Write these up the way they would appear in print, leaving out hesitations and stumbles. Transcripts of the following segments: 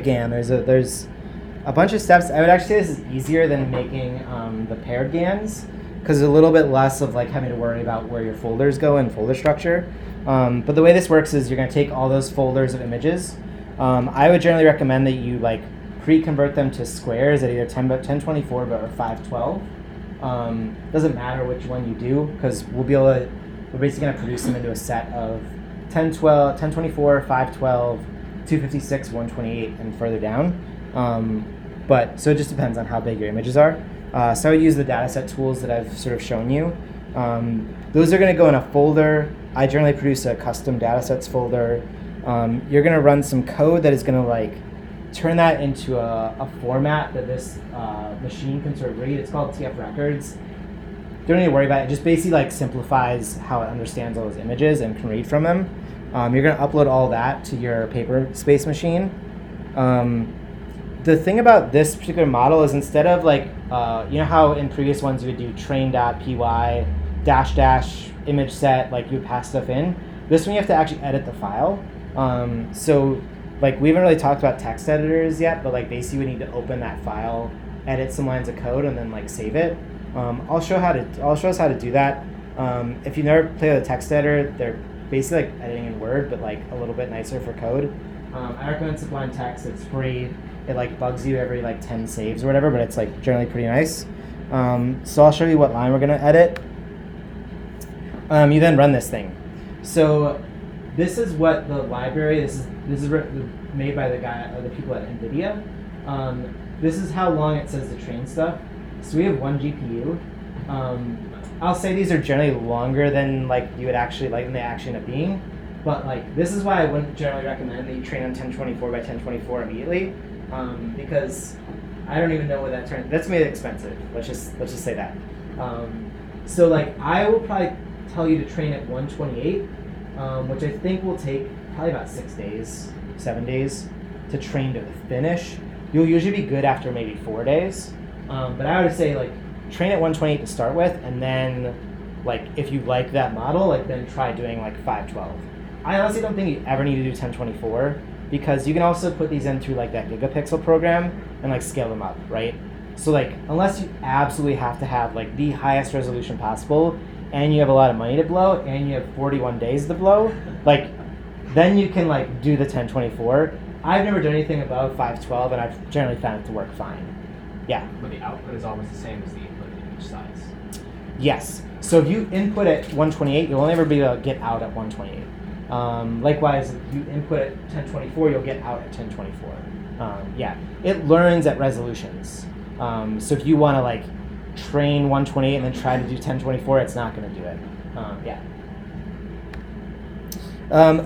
GAN, there's a bunch of steps. I would actually say this is easier than making the paired GANs, because there's a little bit less of like having to worry about where your folders go in folder structure. But the way this works is you're going to take all those folders of images. I would generally recommend that you like pre-convert them to squares at either 1024 or 512. Doesn't matter which one you do, because we're basically going to produce them into a set of 1024, 512, 256, 128, and further down. So it just depends on how big your images are. So I would use the dataset tools that I've sort of shown you. Those are going to go in a folder. I generally produce a custom datasets folder. You're going to run some code that is going to like turn that into a format that this machine can sort of read. It's called TFRecords. Don't need to worry about it. It just basically like simplifies how it understands all those images and can read from them. You're going to upload all that to your Paperspace machine. The thing about this particular model is instead of like, you know how in previous ones you would do train.py -- image set, like you would pass stuff in. This one you have to actually edit the file. So like we haven't really talked about text editors yet, but like basically we need to open that file, edit some lines of code, and then like save it. I'll show us how to do that. If you never play with a text editor, they're basically like editing in Word, but like a little bit nicer for code. I recommend Sublime Text. It's free. It like bugs you every like 10 saves or whatever, but it's like generally pretty nice. So I'll show you what line we're gonna edit. You then run this thing. So this is what the library. This is made by the people at NVIDIA. This is how long it says to train stuff. So we have one GPU. I'll say these are generally longer than like you would actually like than they actually end up being. But like this is why I wouldn't generally recommend that you train on 1024 by 1024 immediately, because I don't even know what that turns. That's made it expensive. Let's just say that. So like I will probably tell you to train at 128, which I think will take probably about 6 days, 7 days to train to finish. You'll usually be good after maybe 4 days, but I would say like train at 128 to start with, and then like if you like that model, like then try doing like 512. I honestly don't think you ever need to do 1024, because you can also put these in through like that gigapixel program and like scale them up, right? So like unless you absolutely have to have like the highest resolution possible, and you have a lot of money to blow, and you have 41 days to blow, like then you can like do the 1024. I've never done anything above 512, and I've generally found it to work fine. Yeah. But the output is always the same as the input in each size. Yes. So if you input at 128, you'll only ever be able to get out at 128. Likewise, if you input at 1024, you'll get out at 1024. Yeah, it learns at resolutions. So if you want to like train 128 and then try to do 1024, it's not going to do it. Yeah.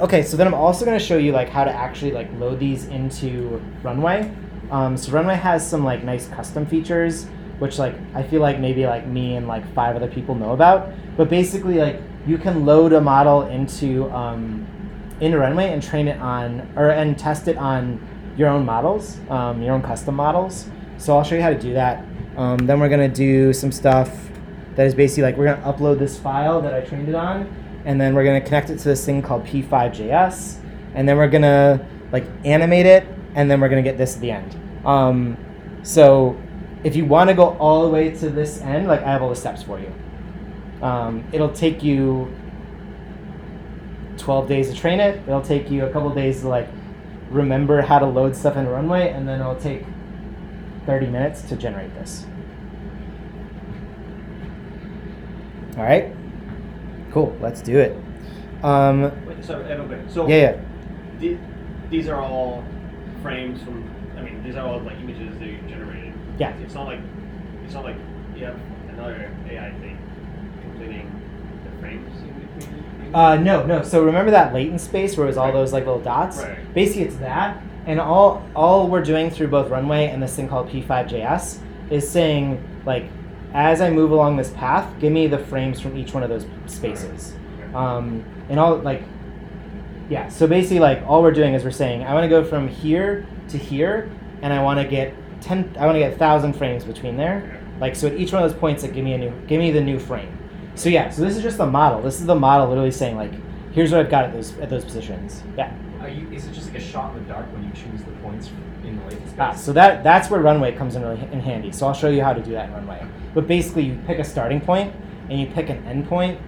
Okay, so then I'm also going to show you like how to actually like load these into Runway. So Runway has some like nice custom features, which like I feel like maybe like me and like 5 other people know about. But basically like you can load a model into Runway and train it on and test it on your own models, your own custom models. So I'll show you how to do that. Then we're going to do some stuff that is basically like we're going to upload this file that I trained it on, and then we're going to connect it to this thing called P5.js, and then we're going to like animate it, and then we're going to get this at the end. So if you want to go all the way to this end, like I have all the steps for you. It'll take you 12 days to train it. It'll take you a couple days to like remember how to load stuff in Runway, and then it'll take 30 minutes to generate this. All right, cool. Let's do it. Wait, sorry, okay. So yeah. These are all frames from. I mean, these are all like images that you generated. Yeah. It's not like you have another AI thing completing the frames in between. No. So remember that latent-space where it was all those like little dots? Right. Basically, it's that, and all we're doing through both Runway and this thing called P5.js is saying like, as I move along this path, give me the frames from each one of those spaces. And all like, yeah. So basically, like all we're doing is we're saying I want to go from here to here, and I want to get 1,000 frames between there. Like so, at each one of those points, like give me the new frame. So yeah. So this is just the model. This is the model literally saying like, here's what I've got at those positions. Yeah. I Is it just like a shot in the dark when you choose the points in the latent space? So that's where Runway comes in really in handy. So I'll show you how to do that in Runway. But basically, you pick a starting point and you pick an end point,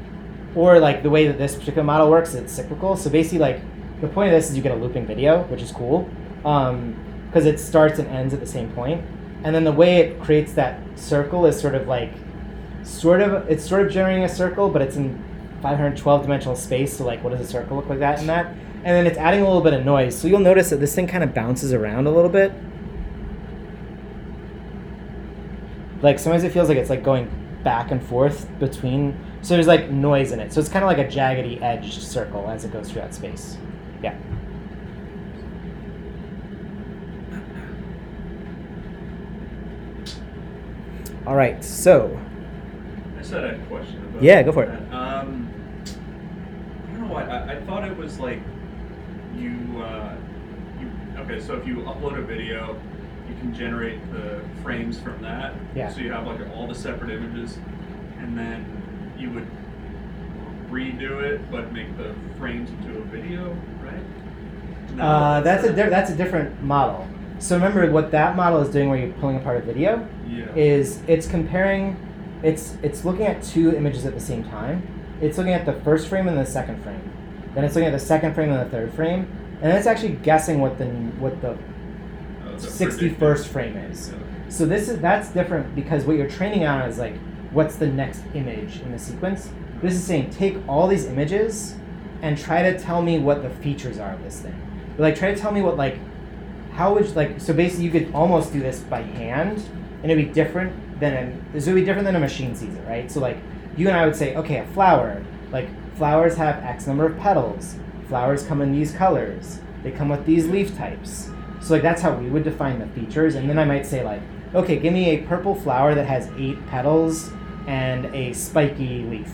or like the way that this particular model works, it's cyclical. So basically, like the point of this is you get a looping video, which is cool, because it starts and ends at the same point. And then the way it creates that circle is it's sort of generating a circle, but it's in 512 dimensional space. So like, what does a circle look like that in that? And then it's adding a little bit of noise. So you'll notice that this thing kind of bounces around a little bit. Like sometimes it feels like it's like going back and forth between. So there's like noise in it. So it's kind of like a jaggedy edged circle as it goes through that space. Yeah. All right, so. I just had a question about Yeah, go for it. I don't know why. I thought it was like okay, so if you upload a video, you can generate the frames from that. Yeah. So you have like all the separate images, and then you would redo it, but make the frames into a video, right? No, That's a different model. So remember what that model is doing, where you're pulling apart a video, is it's comparing. It's looking at two images at the same time. It's looking at the first frame and the second frame. Then it's looking at the second frame and the third frame, and then it's actually guessing what the 61st frame is. Yeah. So that's different, because what you're training on is like, what's the next image in the sequence. This is saying, take all these images and try to tell me what the features are of this thing. But like, try to tell me what how would so basically you could almost do this by hand, and it'd be different than a machine sees it, right? So like, you and I would say, okay, a flower, like flowers have X number of petals. Flowers come in these colors. They come with these leaf types. So like, that's how we would define the features. And then I might say like, okay, give me a purple flower that has 8 petals and a spiky leaf.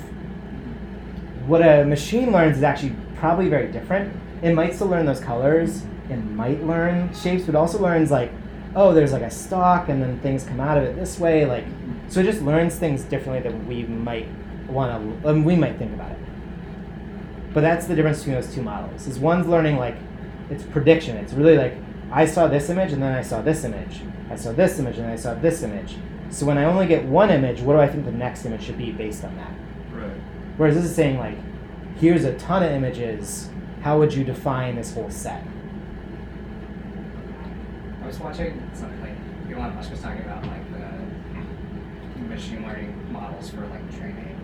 What a machine learns is actually probably very different. It might still learn those colors. It might learn shapes, but also learns like, oh, there's like a stalk and then things come out of it this way. Like, so it just learns things differently than we might we might think about it. But that's the difference between those two models. Is one's learning like, it's prediction. It's really like, I saw this image and then I saw this image. I saw this image and I saw this image. So when I only get one image, what do I think the next image should be based on that? Right. Whereas this is saying like, here's a ton of images. How would you define this whole set? I was watching something like Elon Musk was talking about like the machine learning models for like training,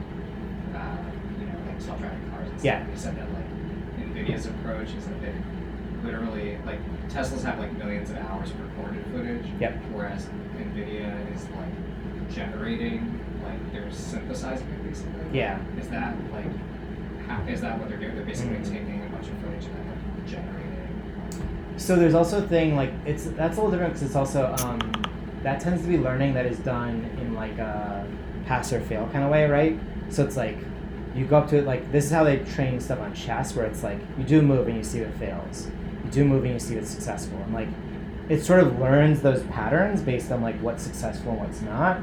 like self-driving cars and stuff. Yeah. He said that like NVIDIA's approach is that they literally like Teslas have like millions of hours of recorded footage. Yep. Whereas NVIDIA is like generating, like they're synthesizing it basically. Yeah. Is that like is that what they're doing? They're basically taking a bunch of footage and then like generating. So there's also a thing like, that's a little different, because it's also that tends to be learning that is done in like a pass or fail kind of way, right? So it's like, you go up to it, like this is how they train stuff on chess, where it's like, you do a move and you see what fails, you do a move and you see what's successful, and like it sort of learns those patterns based on like what's successful and what's not.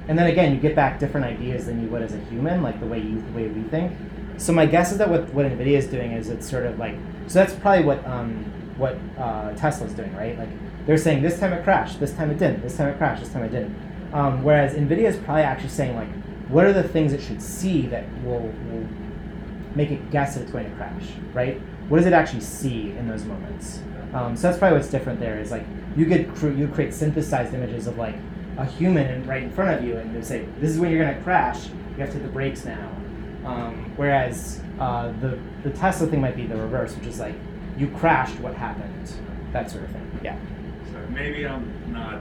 And then again, you get back different ideas than you would as a human, like the way we think. So my guess is that what NVIDIA is doing is it's sort of like, so that's probably what Tesla's doing, right? Like they're saying this time it crashed, this time it didn't, this time it crashed, this time it didn't. Whereas NVIDIA is probably actually saying like, what are the things it should see that will make it guess that it's going to crash, right? What does it actually see in those moments? So that's probably what's different there, is like you create synthesized images of like a human right in front of you, and they say, this is when you're going to crash, you have to hit the brakes now. Whereas the Tesla thing might be the reverse, which is like, you crashed, what happened? That sort of thing, yeah. So maybe I'm not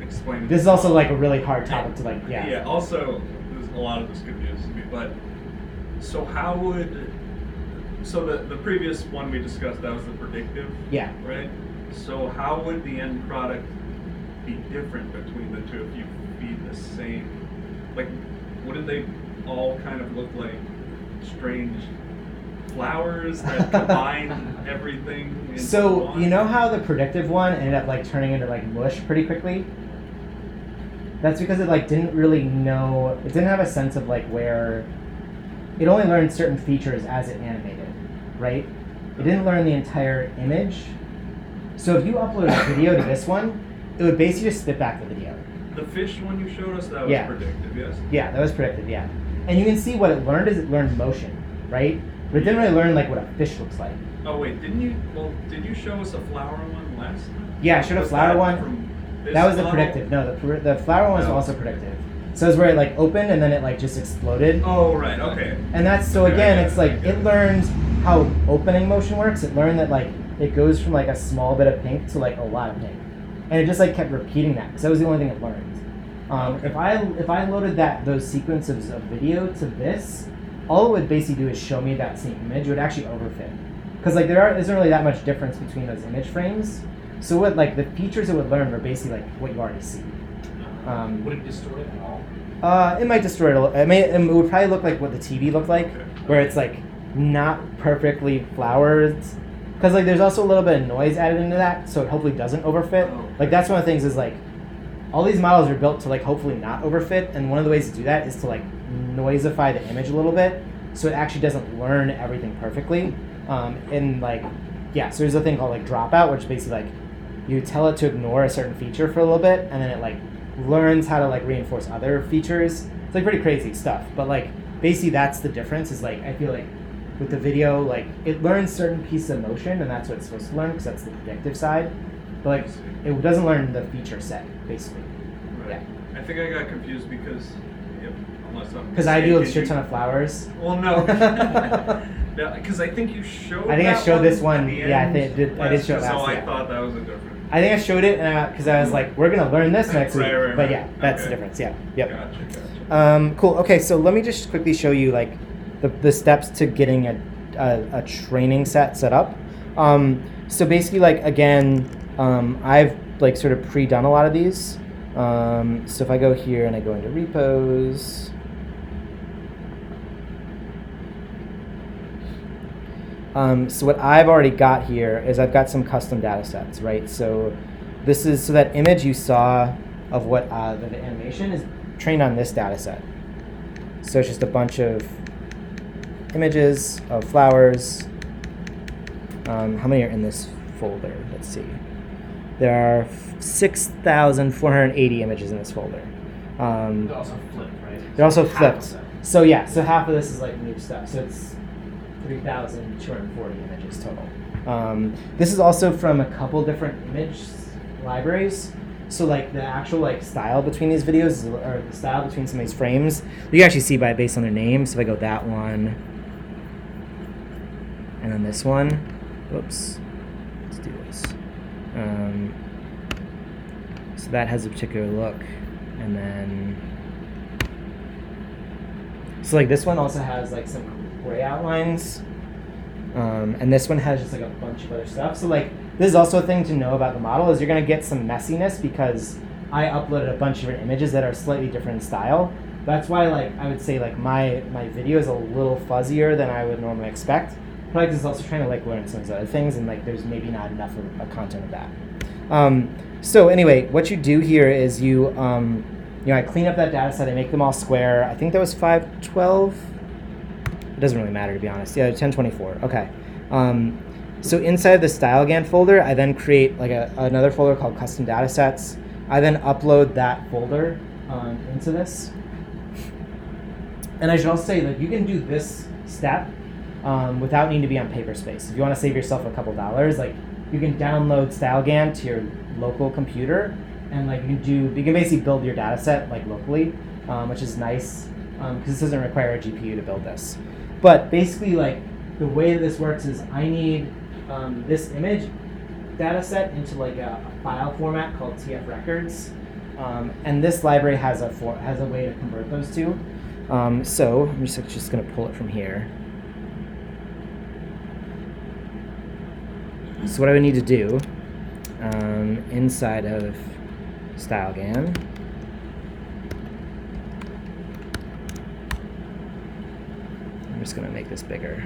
explaining. This is also like a really hard topic to like, yeah. Yeah, also, there's a lot of this confused me, but, so how would, so the previous one we discussed, that was the predictive, Yeah. right? So how would the end product be different between the two if you feed the same, like, wouldn't they all kind of look like strange flowers that combine everything into So one? you know how the predictive one ended up like turning into like mush pretty quickly? That's because it like didn't really know, it didn't have a sense of like where, it only learned certain features as it animated, right? It didn't learn the entire image. So if you upload a video to this one, it would basically just spit back the video. The fish one you showed us, that was Yeah. predictive, yes? Yeah, that was predictive, yeah. And you can see what it learned is it learned motion, right? But it didn't really learn like what a fish looks like. Oh wait, did you show us a flower one last time? Yeah, I showed a Was flower that one. from this That was the level? predictive. No, the flower one was No. also predictive. So it's where it like opened and then it like just exploded. Oh, right, okay. And that's, so Okay, I again, get it's it, like, I get it it. learns how opening motion works. It learned that like, it goes from like a small bit of pink to like a lot of pink. And it just like kept repeating that, because that was the only thing it learned. Okay. If I loaded those sequences of video to this, all it would basically do is show me that same image. It would actually overfit. Because like isn't really that much difference between those image frames. So what like the features it would learn were basically like what you already see. Would it distort it at all? It might distort it a little. It would probably look like what the TV looked like, Okay. where it's like not perfectly flowered. Because like there's also a little bit of noise added into that, so it hopefully doesn't overfit. Oh. Like that's one of the things is like all these models are built to like hopefully not overfit, and one of the ways to do that is to like noisify the image a little bit, so it actually doesn't learn everything perfectly. And like yeah, so there's a thing called like dropout, which basically like you tell it to ignore a certain feature for a little bit, and then it like learns how to like reinforce other features. It's like pretty crazy stuff, but like basically that's the difference. Is like I feel like with the video, like it learns certain pieces of motion, and that's what it's supposed to learn because that's the predictive side. But like it doesn't learn the feature set basically. Right. I think I got confused because, unless I'm Because I do a mistaken, shit ton of flowers. Well, no. Because I think you showed. I think I that showed this at one. the Yeah, I end think I did show it So last. I Yeah. thought that was a different. I think I showed it because I was like, we're gonna learn this next week. Right, But yeah, that's the okay. difference. Yeah. Yep. Gotcha. Cool. Okay, so let me just quickly show you like the steps to getting a training set up. So basically, like again, I've like sort of pre-done a lot of these. So if I go here and I go into repos. So what I've already got here is I've got some custom data sets, right? So this is, so that image you saw of what the animation is trained on this data set. So it's just a bunch of images of flowers. How many are in this folder? Let's see. There are 6,480 images in this folder. They're also flipped, right? They're also Half of flipped. them. So yeah, so half of this is like new stuff. So it's 3,240 images total. This is also from a couple different image libraries. So like the actual like style between these videos, or the style between some of these frames, you can actually see based on their names. So if I go that one, and then this one, whoops, let's do this. So that has a particular look, and then so like this one also has like some gray outlines, and this one has just like a bunch of other stuff. So like this is also a thing to know about the model, is you're gonna get some messiness because I uploaded a bunch of different images that are slightly different in style. That's why like I would say like my video is a little fuzzier than I would normally expect. Probably because it's also trying to like learn some of these other things, and like there's maybe not enough of content of that. So anyway, what you do here is you I clean up that data set, I make them all square. I think that was 512. It doesn't really matter, to be honest. Yeah, 1024. Okay. So inside the StyleGAN folder, I then create like another folder called custom datasets. I then upload that folder into this. And I should also say that you can do this step without needing to be on Paperspace. If you want to save yourself a couple dollars, like you can download StyleGAN to your local computer, and like you can basically build your data set like locally, which is nice because this doesn't require a GPU to build this. But basically, like the way this works is I need this image data set into like a file format called TFRecords, and this library has a way to convert those two. So I'm just going to pull it from here. So what I would need to do inside of StyleGAN, I'm just going to make this bigger.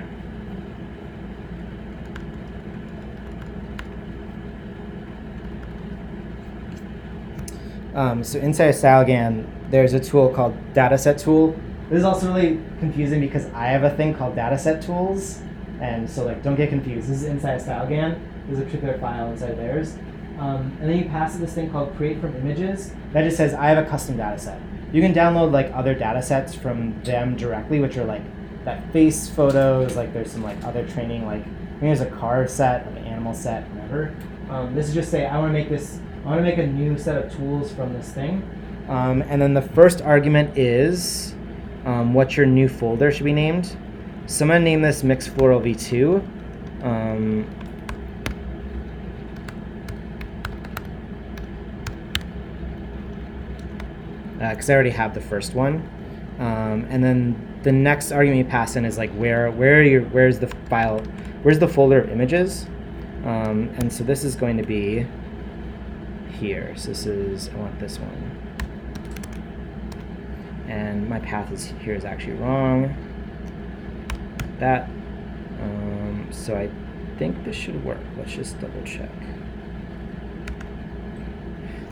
So inside of StyleGAN, there's a tool called Dataset Tool. This is also really confusing because I have a thing called Dataset Tools, And so like don't get confused. This is inside StyleGAN. There's a particular file inside theirs. And then you pass it this thing called create from images. That just says I have a custom data set. You can download like other data sets from them directly, which are like that face photos, like there's some like other training, like I think there's a car set, like an animal set, whatever. This is just say I want to make a new set of tools from this thing. And then the first argument is what your new folder should be named. So I'm going to name this Mix Floral V2. Because I already have the first one. And then the next argument you pass in is like where's the file, where's the folder of images? And so this is going to be here. So this is, I want this one. And my path is here is actually wrong. That. So I think this should work. Let's just double check.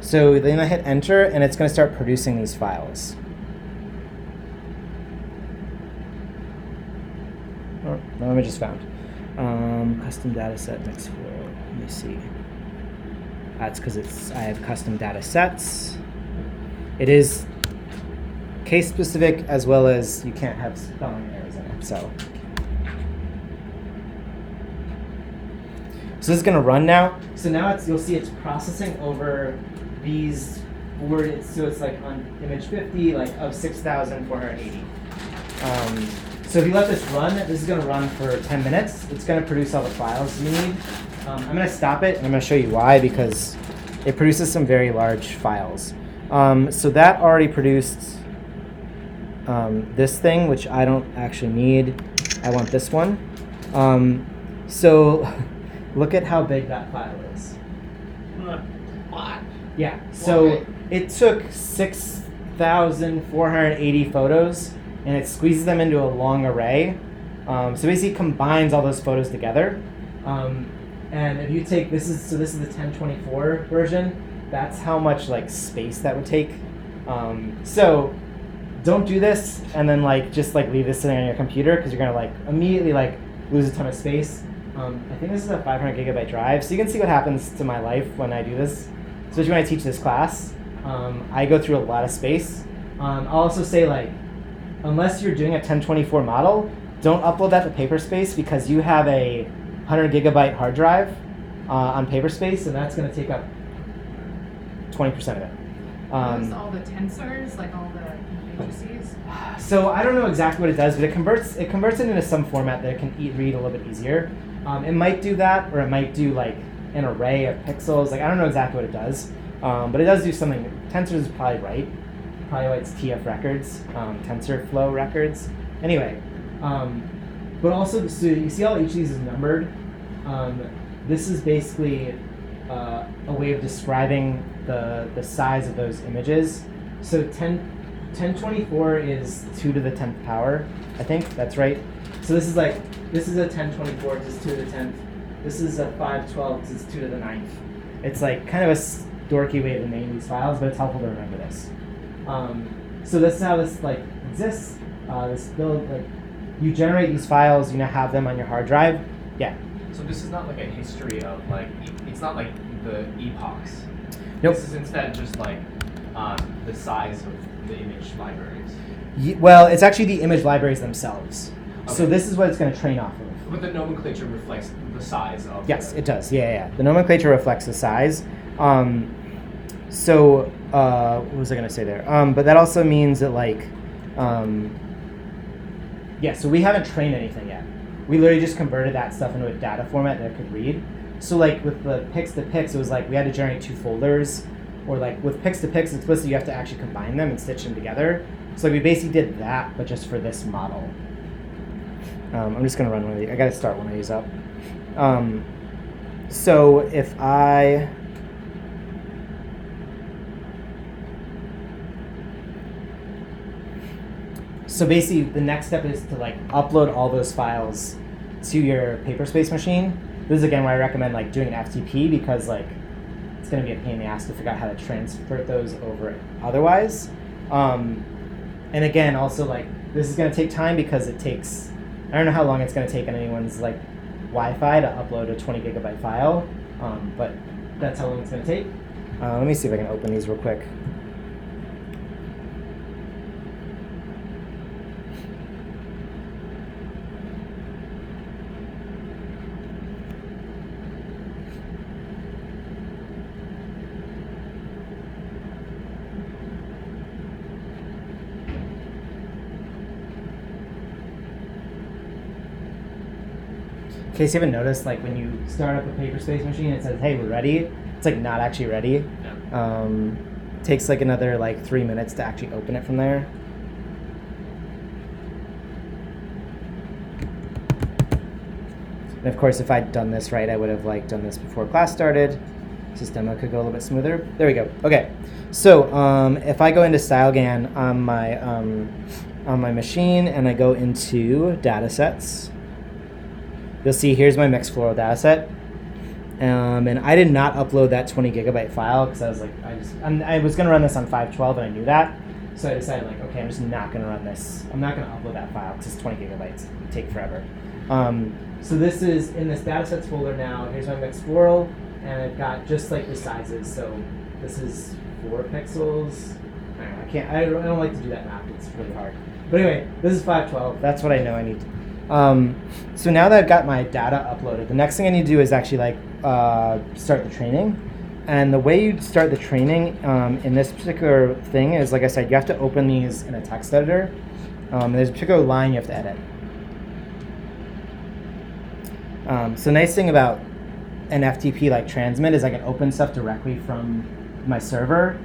So then I hit enter, and it's going to start producing these files. Oh, no images found. Custom dataset mix flow. Let me see. That's because I have custom data sets. It is case specific as well as you can't have spelling errors in it. So this is going to run now. So now you'll see it's processing over these words. So it's like on image 50, like of 6,480. So if you let this run, this is going to run for 10 minutes. It's going to produce all the files you need. I'm going to stop it, and I'm going to show you why, because it produces some very large files. So that already produced this thing, which I don't actually need. I want this one. So look at how big that file is. What? Yeah, so Okay. it took 6,480 photos, and it squeezes them into a long array. So basically it combines all those photos together. And if you take, this is the 1024 version, that's how much like space that would take. So don't do this and then just leave this sitting on your computer, because you're gonna immediately lose a ton of space. I think this is a 500 gigabyte drive, so you can see what happens to my life when I do this, especially when I teach this class. I go through a lot of space. I'll also say unless you're doing a 1024 model, don't upload that to Paperspace, because you have a 100 gigabyte hard drive on Paperspace, and that's going to take up 20% of it. Those all the tensors, like all the matrices? So I don't know exactly what it does, but it converts it into some format that it can read a little bit easier. It might do that, or it might do an array of pixels. I don't know exactly what it does, but it does do something. Tensors is probably right. Probably why it's TFRecords, TensorFlow records. Anyway, but also, so you see how each of these is numbered? This is basically a way of describing the size of those images. So 1024 is 2 to the 10th power, I think, that's right. So this is a 1024, this is 2 to the 10th. This is a 512, because it's 2 to the 9th. It's kind of a dorky way to name these files, but it's helpful to remember this. So this is how this exists. This build, you generate these files, you now have them on your hard drive. Yeah. So this is not like a history of it's not like the epochs. Nope. This is instead just the size of the image libraries. Well, it's actually the image libraries themselves. So Okay. this is what it's going to train off of. But the nomenclature reflects the size of. Yes, it does. Yeah. The nomenclature reflects the size. So what was I going to say there? But that also means that yeah. So we haven't trained anything yet. We literally just converted that stuff into a data format that it could read. So with the pix-to-pix, it was we had to generate 2 folders. Or with pix-to-pix, explicitly you have to actually combine them and stitch them together. So we basically did that, but just for this model. I'm just going to run one of these. I got to start one of these up. So if I... So basically, the next step is to upload all those files to your Paperspace machine. This is again why I recommend doing an FTP, because it's going to be a pain in the ass to figure out how to transfer those over otherwise. And again, also this is going to take time, because it takes I don't know how long it's going to take on anyone's like Wi-Fi to upload a 20 gigabyte file, but that's how long it's going to take. Let me see if I can open these real quick. In case you haven't noticed, like when you start up a Paperspace machine, it says, "Hey, we're ready." It's like not actually ready. Yeah. Takes like another like 3 minutes to actually open it from there. And of course, if I'd done this right, I would have like done this before class started. So this demo could go a little bit smoother. There we go. Okay. So if I go into StyleGAN on my machine and I go into datasets, you'll see here's my mixed floral dataset. And I did not upload that 20 gigabyte file because I was like, I was going to run this on 512 and I knew that. So I decided like, okay, I'm just not going to run this. I'm not going to upload that file because it's 20 gigabytes. It'd take forever. So this is in this datasets folder now. Here's my mixed floral, and I've got just like the sizes. So this is 4 pixels. I don't like to do that math. It's really hard. But anyway, this is 512. That's what I know I need. So now that I've got my data uploaded, the next thing I need to do is actually like start the training. And the way you start the training in this particular thing is, like I said, you have to open these in a text editor. And there's a particular line you have to edit. So the nice thing about an FTP like transmit is I can open stuff directly from my server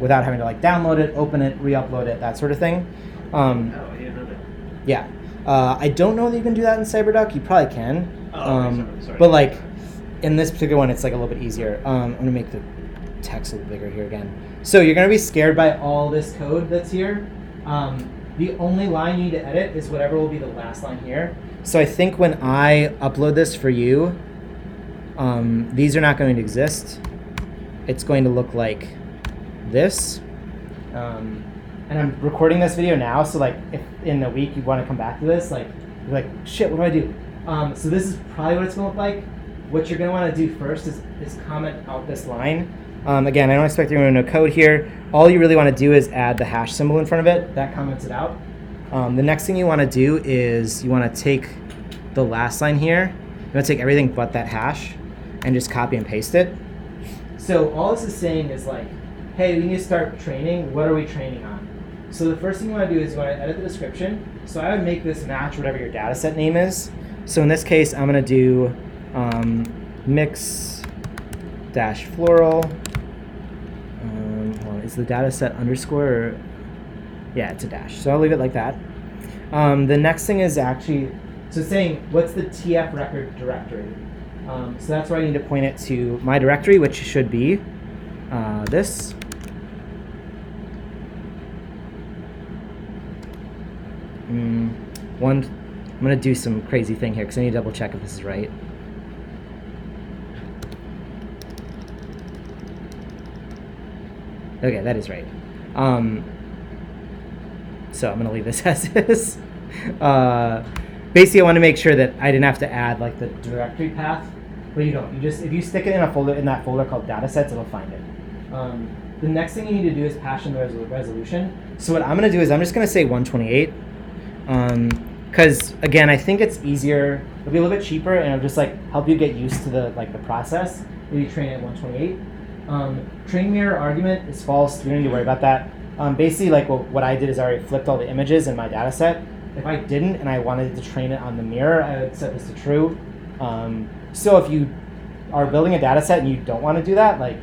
without having to like download it, open it, re-upload it, that sort of thing. Oh, I didn't know that. Yeah. I don't know that you can do that in CyberDuck. You probably can. Sorry. But like in this particular one, it's like a little bit easier. I'm going to make the text a little bigger here again. So you're going to be scared by all this code that's here. The only line you need to edit is whatever will be the last line here. So I think when I upload this for you, these are not going to exist. It's going to look like this. And I'm recording this video now, so like if in a week you want to come back to this, like you're like, shit, what do I do? So this is probably what it's going to look like. What you're going to want to do first is comment out this line. Again, I don't expect you're going to know code here. All you really want to do is add the hash symbol in front of it. That comments it out. The next thing you want to do is you want to take the last line here. You want to take everything but that hash and just copy and paste it. So all this is saying is like, hey, we need to start training. What are we training on? So the first thing you want to do is you want to edit the description. So I would make this match whatever your dataset name is. So in this case, I'm going to do mix-floral. Hold on, is the dataset underscore? Or, yeah, it's a dash. So I'll leave it like that. The next thing is actually, so it's saying, what's the TFRecord directory? So that's where I need to point it to my directory, which should be this. I'm going to do some crazy thing here because I need to double check if this is right. Okay, that is right. So I'm going to leave this as is. Basically, I want to make sure that I didn't have to add like the directory path, but you don't. You just, if you stick it in a folder, in that folder called datasets, it'll find it. The next thing you need to do is pass in the resolution. So what I'm going to do is I'm just going to say 128. Because again, I think it's easier. It'll be a little bit cheaper, and it'll just like help you get used to the process if you train at 128. Train mirror argument is false. We don't need to worry about that. Basically, like what I did is I already flipped all the images in my data set. If I didn't and I wanted to train it on the mirror, I would set this to true. So if you are building a data set and you don't want to do that, like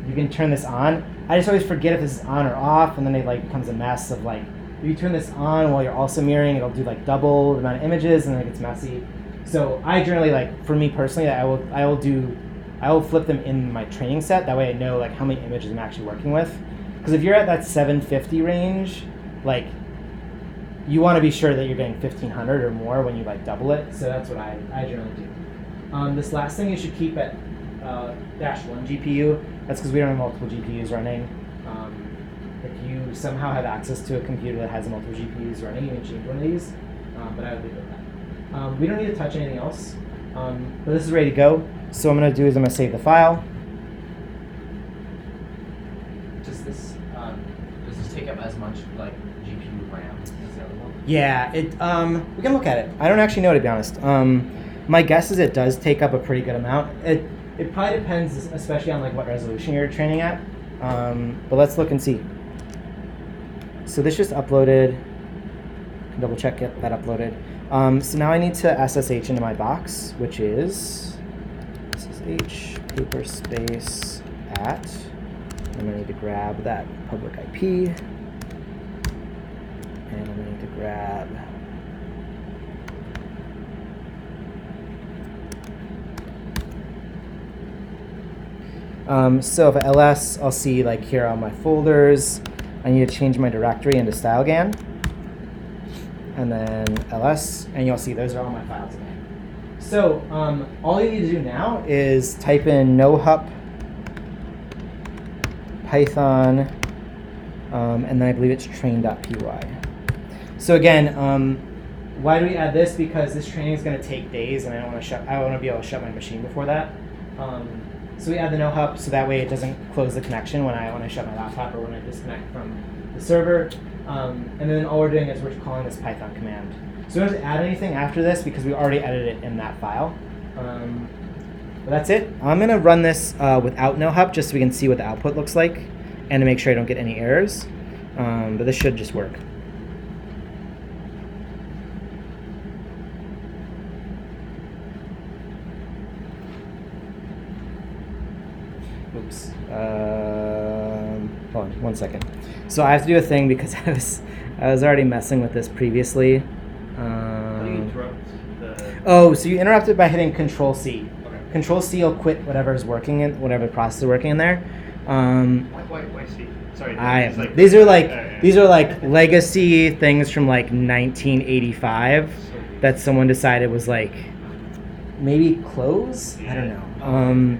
you can turn this on. I just always forget if this is on or off, and then it like becomes a mess of like, if you turn this on while you're also mirroring, it'll do like double the amount of images, and then it gets messy. So I generally, like, for me personally, I will flip them in my training set. That way I know like how many images I'm actually working with. Because if you're at that 750 range, like you want to be sure that you're getting 1500 or more when you like double it. So that's what I generally do. This last thing you should keep at -1 GPU. That's because we don't have multiple GPUs running. If you somehow have access to a computer that has multiple GPUs running, you can change one of these. But I would leave it at that. We don't need to touch anything else, but this is ready to go. So what I'm going to do is I'm going to save the file. Does this take up as much like GPU RAM as the other one? Yeah, we can look at it. I don't actually know, to be honest. My guess is it does take up a pretty good amount. It probably depends, especially on like what resolution you're training at. But let's look and see. So this just uploaded. Double check it, that uploaded. So now I need to SSH into my box, which is SSH Paperspace at. I'm going to need to grab that public IP. And I'm going to need to grab so if I ls, I'll see like here are all my folders. I need to change my directory into StyleGAN. And then ls, and you'll see those are all my files again. So all you need to do now is type in nohup Python, and then I believe it's train.py. So again, why do we add this? Because this training is going to take days, and I want to be able to shut my machine before that. So we add the nohup so that way it doesn't close the connection when I shut my laptop or when I disconnect from the server. And then all we're doing is we're calling this Python command. So we don't have to add anything after this because we already edited it in that file. But that's it. I'm going to run this without nohup just so we can see what the output looks like and to make sure I don't get any errors. But this should just work. Oops. Hold on 1 second. So I have to do a thing because I was already messing with this previously. How do you interrupt the... Oh, so you interrupt it by hitting Control-C. Okay. Control-C will quit whatever's working in whatever process is working in there. Why C? Sorry. These are like legacy things from like 1985 that someone decided was like maybe close. I don't know.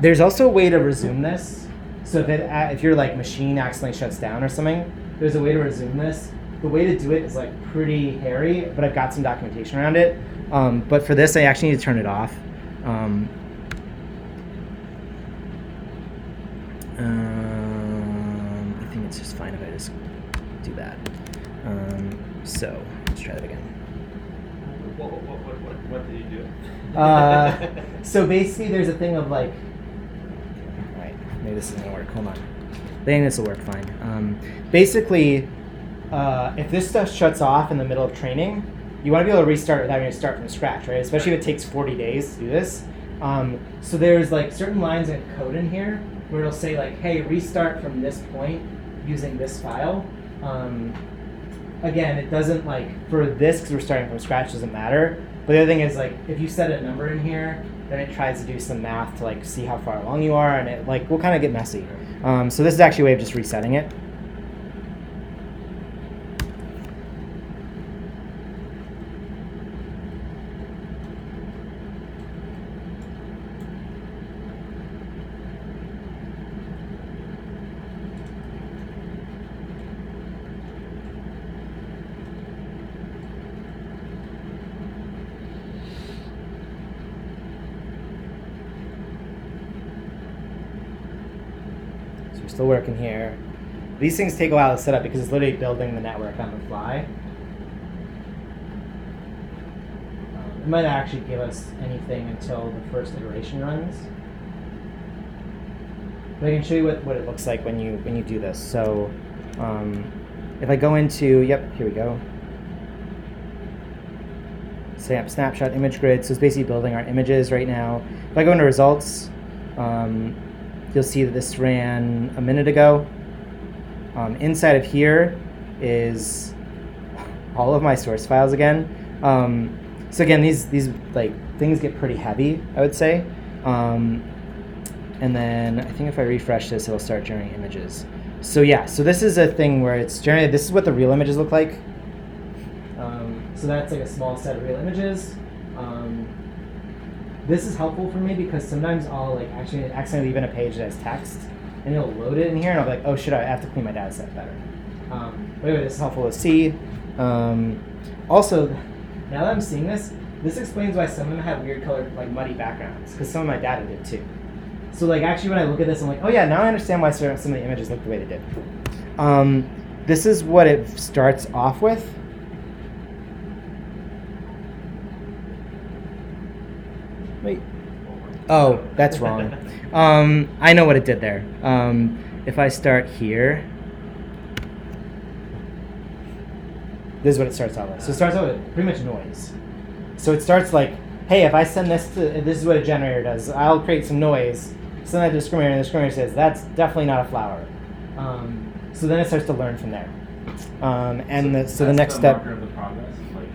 There's also a way to resume this. So if your like machine accidentally shuts down or something, there's a way to resume this. The way to do it is like pretty hairy, but I've got some documentation around it. But for this, I actually need to turn it off. I think it's just fine if I just do that. So let's try that again. What did you do? So basically, there's a thing of like, all right, maybe this isn't gonna work. Hold on. I think this will work fine. Basically, if this stuff shuts off in the middle of training, you want to be able to restart without having to start from scratch, right? Especially if it takes 40 days to do this. So there's like certain lines in code in here where it'll say like, hey, restart from this point using this file. Again, it doesn't like, for this, because we're starting from scratch, doesn't matter. But the other thing is like, if you set a number in here, then it tries to do some math to like see how far along you are, and it like will kind of get messy. So this is actually a way of just resetting it. Still working here. These things take a while to set up because it's literally building the network on the fly. It might not actually give us anything until the first iteration runs. But I can show you what it looks like when you do this. So if I go into, yep, here we go. Snapshot image grid. So it's basically building our images right now. If I go into results, you'll see that this ran a minute ago. Inside of here is all of my source files again. So again, these like things get pretty heavy, I would say. And then I think if I refresh this, it'll start generating images. So yeah, so this is a thing where it's generated. This is what the real images look like. So that's like a small set of real images. This is helpful for me because sometimes I'll like actually accidentally leave in a page that has text, and it'll load it in here, and I'll be like, oh shit, I have to clean my data set better. But anyway, this is helpful to see. Also, now that I'm seeing this, this explains why some of them have weird colored, like muddy backgrounds, because some of my data did too. So like actually when I look at this, I'm like, oh yeah, now I understand why some of the images look the way they did. This is what it starts off with. Wait. Oh, that's wrong. I know what it did there. If I start here, this is what it starts out with. So it starts out with pretty much noise. So it starts like, hey, if I send this to, this is what a generator does. I'll create some noise, send that to the discriminator, and the discriminator says, that's definitely not a flower. So then it starts to learn from there. So the next step. Marker of the progress? Like,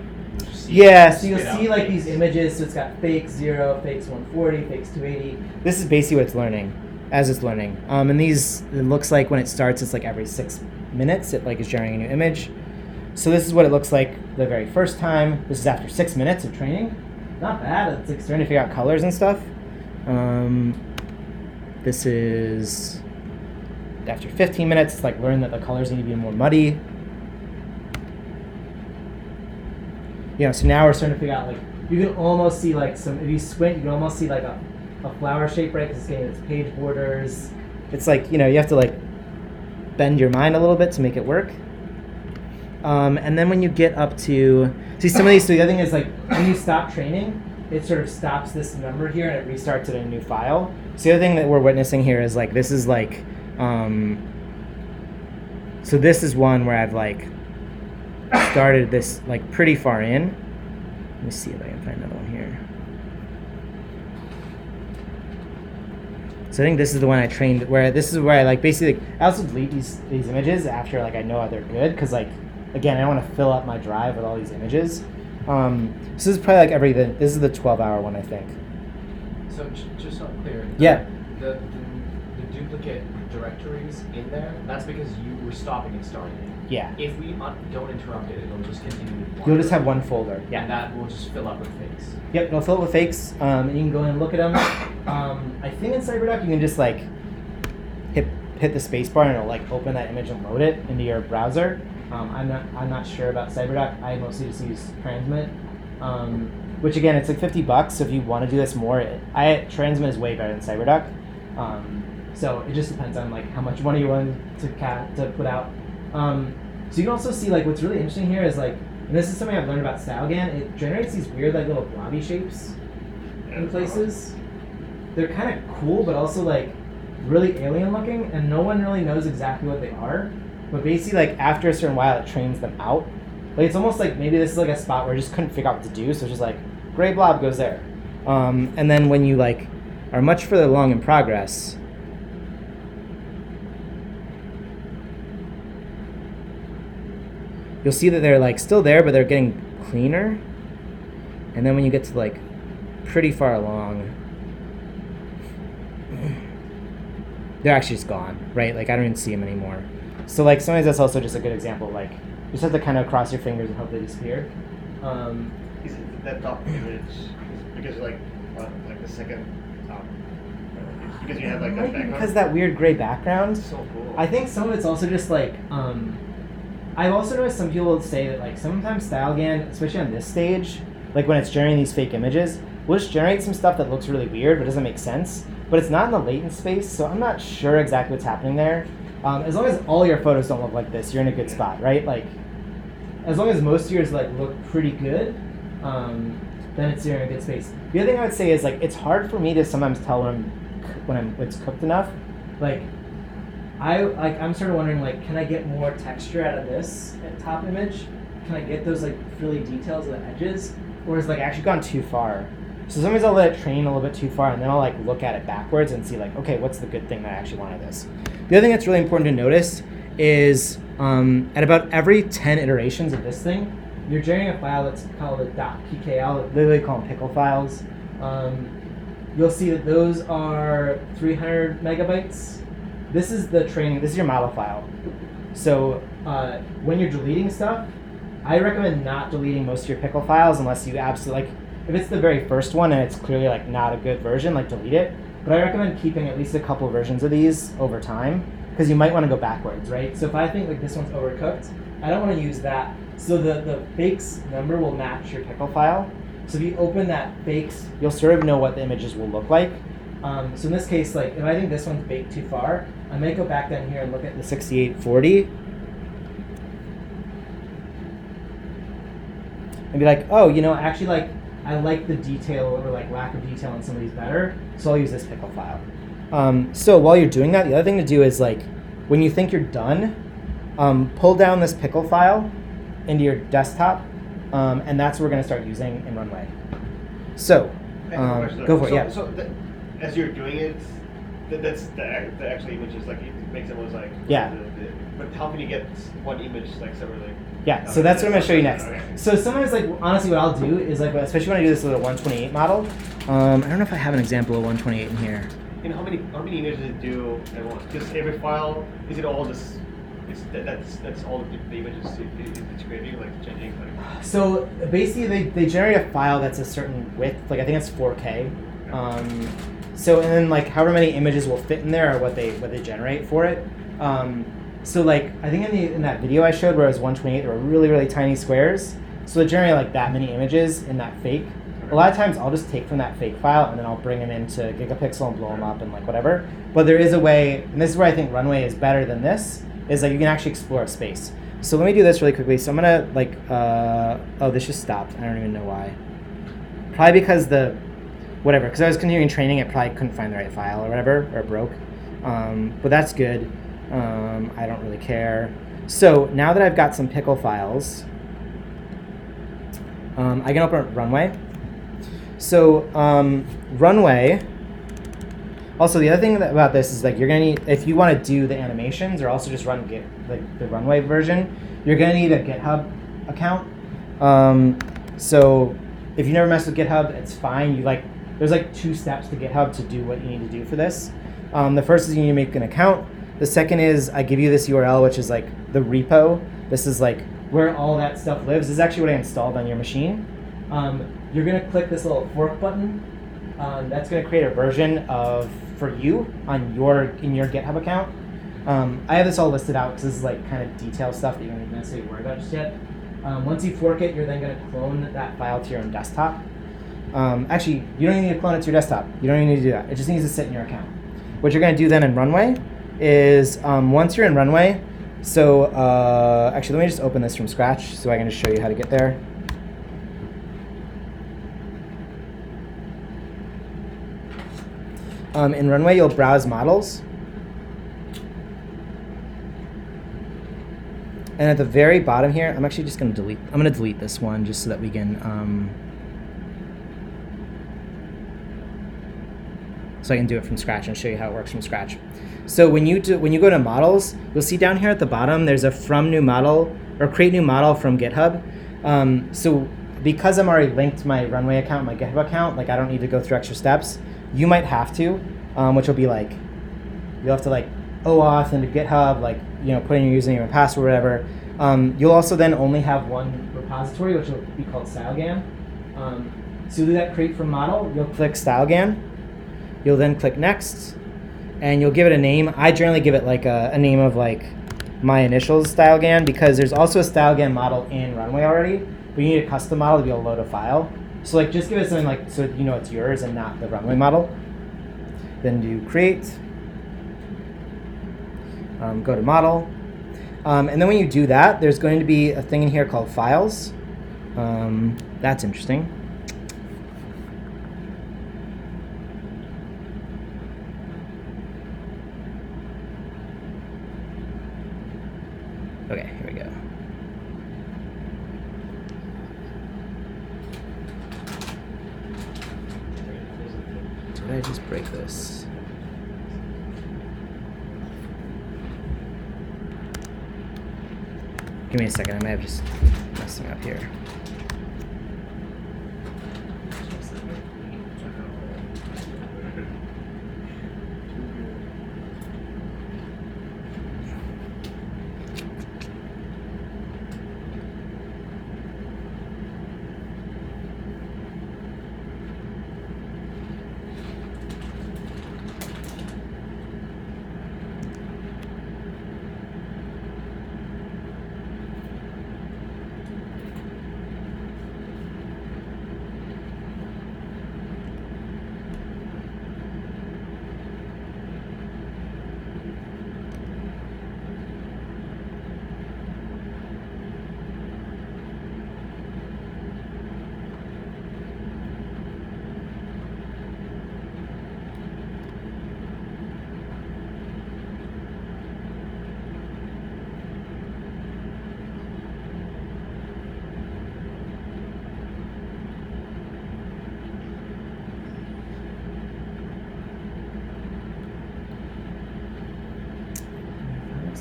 Yeah, so you'll see like these images. So it's got fakes 0, fakes 140, fakes 280. This is basically what it's learning as it's learning. And these, it looks like when it starts, it's like every 6 minutes, it like is generating a new image. So this is what it looks like the very first time. This is after 6 minutes of training. Not bad. It's like starting to figure out colors and stuff. This is after 15 minutes. It's like learn that the colors need to be more muddy. You know, so now we're starting to figure out like you can almost see like some. If you squint, you can almost see like a flower shape, right? Because it's getting its page borders. It's like, you know, you have to like bend your mind a little bit to make it work. And then when you get up to, see some of these, so the other thing is like when you stop training, it sort of stops this number here and it restarts it in a new file. So the other thing that we're witnessing here is like, this is like, so this is one where I've like started this like pretty far in. Let me see if I can find another one here. So I think this is the one I trained, where this is where I like basically, I also delete these images after like I know they're good, because like, again, I don't want to fill up my drive with all these images. So this is probably like this is the 12-hour one, I think. So just so I'm clear. Yeah. The duplicate directories in there, that's because you were stopping and starting it. Yeah. If we don't interrupt it, it'll just continue with one. You'll just have one folder. Yeah. And that will just fill up with fakes. Yep, it'll fill it with fakes, and you can go in and look at them. I think in CyberDuck you can just like hit the space bar and it'll like open that image and load it into your browser. I'm not sure about CyberDuck. I mostly just use Transmit, which again, it's like $50. So if you want to do this more, Transmit is way better than CyberDuck. So it just depends on like how much money you want to put out. So you can also see like what's really interesting here is like, and this is something I've learned about StyleGAN. It generates these weird like little blobby shapes in places. They're kind of cool, but also like really alien looking, and no one really knows exactly what they are. But basically, like after a certain while, it trains them out. Like it's almost like maybe this is like a spot where I just couldn't figure out what to do, so it's just like gray blob goes there. And then when you like are much further along in progress, you'll see that they're like still there, but they're getting cleaner. And then when you get to like pretty far along, they're actually just gone, right? Like I don't even see them anymore. So like sometimes that's also just a good example. Like you just have to kind of cross your fingers and hope they disappear. Is it that top image because like the second top? Because you have like that Might be background. because that weird gray background. So cool. I think some of it's also just like I've also noticed some people say that like sometimes StyleGAN, especially on this stage, like when it's generating these fake images, will just generate some stuff that looks really weird but doesn't make sense. But it's not in the latent space, so I'm not sure exactly what's happening there. As long as all your photos don't look like this, you're in a good spot, right? Like, as long as most of yours like look pretty good, then you're in a good space. The other thing I would say is like it's hard for me to sometimes tell when it's cooked enough. Like, I'm sort of wondering like, can I get more texture out of this top image? Can I get those like really details of the edges, or is like actually gone too far? So sometimes I'll let it train a little bit too far, and then I'll like look at it backwards and see like, okay, what's the good thing that I actually want of this? The other thing that's really important to notice is at about every 10 iterations of this thing, you're generating a file that's called a .pk. I'll literally call them pickle files. You'll see that those are 300 megabytes. This is the training. This is your model file. So when you're deleting stuff, I recommend not deleting most of your pickle files unless you absolutely like. If it's the very first one and it's clearly like not a good version, like delete it. But I recommend keeping at least a couple versions of these over time because you might want to go backwards, right? So if I think like this one's overcooked, I don't want to use that. So the fakes number will match your pickle file. So if you open that fakes, you'll sort of know what the images will look like. So in this case, like if I think this one's baked too far, I might go back down here and look at the 6840 and be like, oh, you know, actually, like I like the detail or like lack of detail on some of these better, so I'll use this pickle file. So while you're doing that, the other thing to do is like when you think you're done, pull down this pickle file into your desktop, and that's what we're going to start using in Runway. So go for it. Yeah. So as you're doing it, that's the actual images. Like it makes it was like yeah. But how can you get one image like separately? Yeah, so that's what I'm going to show you next. Okay. So sometimes, like, honestly, what I'll do is, like, especially when I do this with a 128 model, I don't know if I have an example of 128 in here. You know, how many images does it do at once? Because every file, is it all just, that's all the images it's creating, like changing? Like. So basically, they generate a file that's a certain width, like I think it's 4K. So, and then, like, however many images will fit in there are what they generate for it. So like I think in that video I showed where it was 128, there were really, really tiny squares. So they generate like that many images in that fake. A lot of times I'll just take from that fake file and then I'll bring them into Gigapixel and blow them up and like whatever. But there is a way, and this is where I think Runway is better than this, is like you can actually explore space. So let me do this really quickly. So I'm gonna like, oh, this just stopped. I don't even know why. Probably because because I was continuing training, it probably couldn't find the right file or whatever, or it broke. But that's good. I don't really care. So now that I've got some pickle files, I can open Runway. So Runway, also the other thing about this is like you're gonna need, if you want to do the animations or also just run the Runway version, you're gonna need a GitHub account. So if you never mess with GitHub, it's fine. There's like 2 steps to GitHub to do what you need to do for this. The first is you need to make an account. The second is I give you this URL, which is like the repo. This is like where all that stuff lives. This is actually what I installed on your machine. You're gonna click this little fork button. That's gonna create a version for you in your GitHub account. I have this all listed out because this is like kind of detailed stuff that you don't necessarily worry about just yet. Once you fork it, you're then gonna clone that file to your own desktop. Actually, you don't even need to clone it to your desktop. You don't even need to do that. It just needs to sit in your account. What you're gonna do then in Runway is once you're in Runway, so actually let me just open this from scratch so I can just show you how to get there. In Runway, you'll browse models. And at the very bottom here, I'm actually just going to delete this one just so that we can so I can do it from scratch and show you how it works from scratch. So when you go to models, you'll see down here at the bottom there's a from new model or create new model from GitHub. So because I'm already linked my Runway account, my GitHub account, like I don't need to go through extra steps. You might have to, which will be like you'll have to like OAuth into GitHub, like put in your username and password, whatever. You'll also then only have one repository, which will be called StyleGAN. So you'll do that create from model. You'll click StyleGAN. You'll then click next, and you'll give it a name. I generally give it like a name of like my initials StyleGAN because there's also a StyleGAN model in Runway already, but you need a custom model to be able to load a file. So like just give it something like so you know it's yours and not the Runway model. Then do create. Go to model. And then when you do that, there's going to be a thing in here called files. That's interesting. Okay, here we go. Did I just break this? Give me a second, I may have just messed something up here.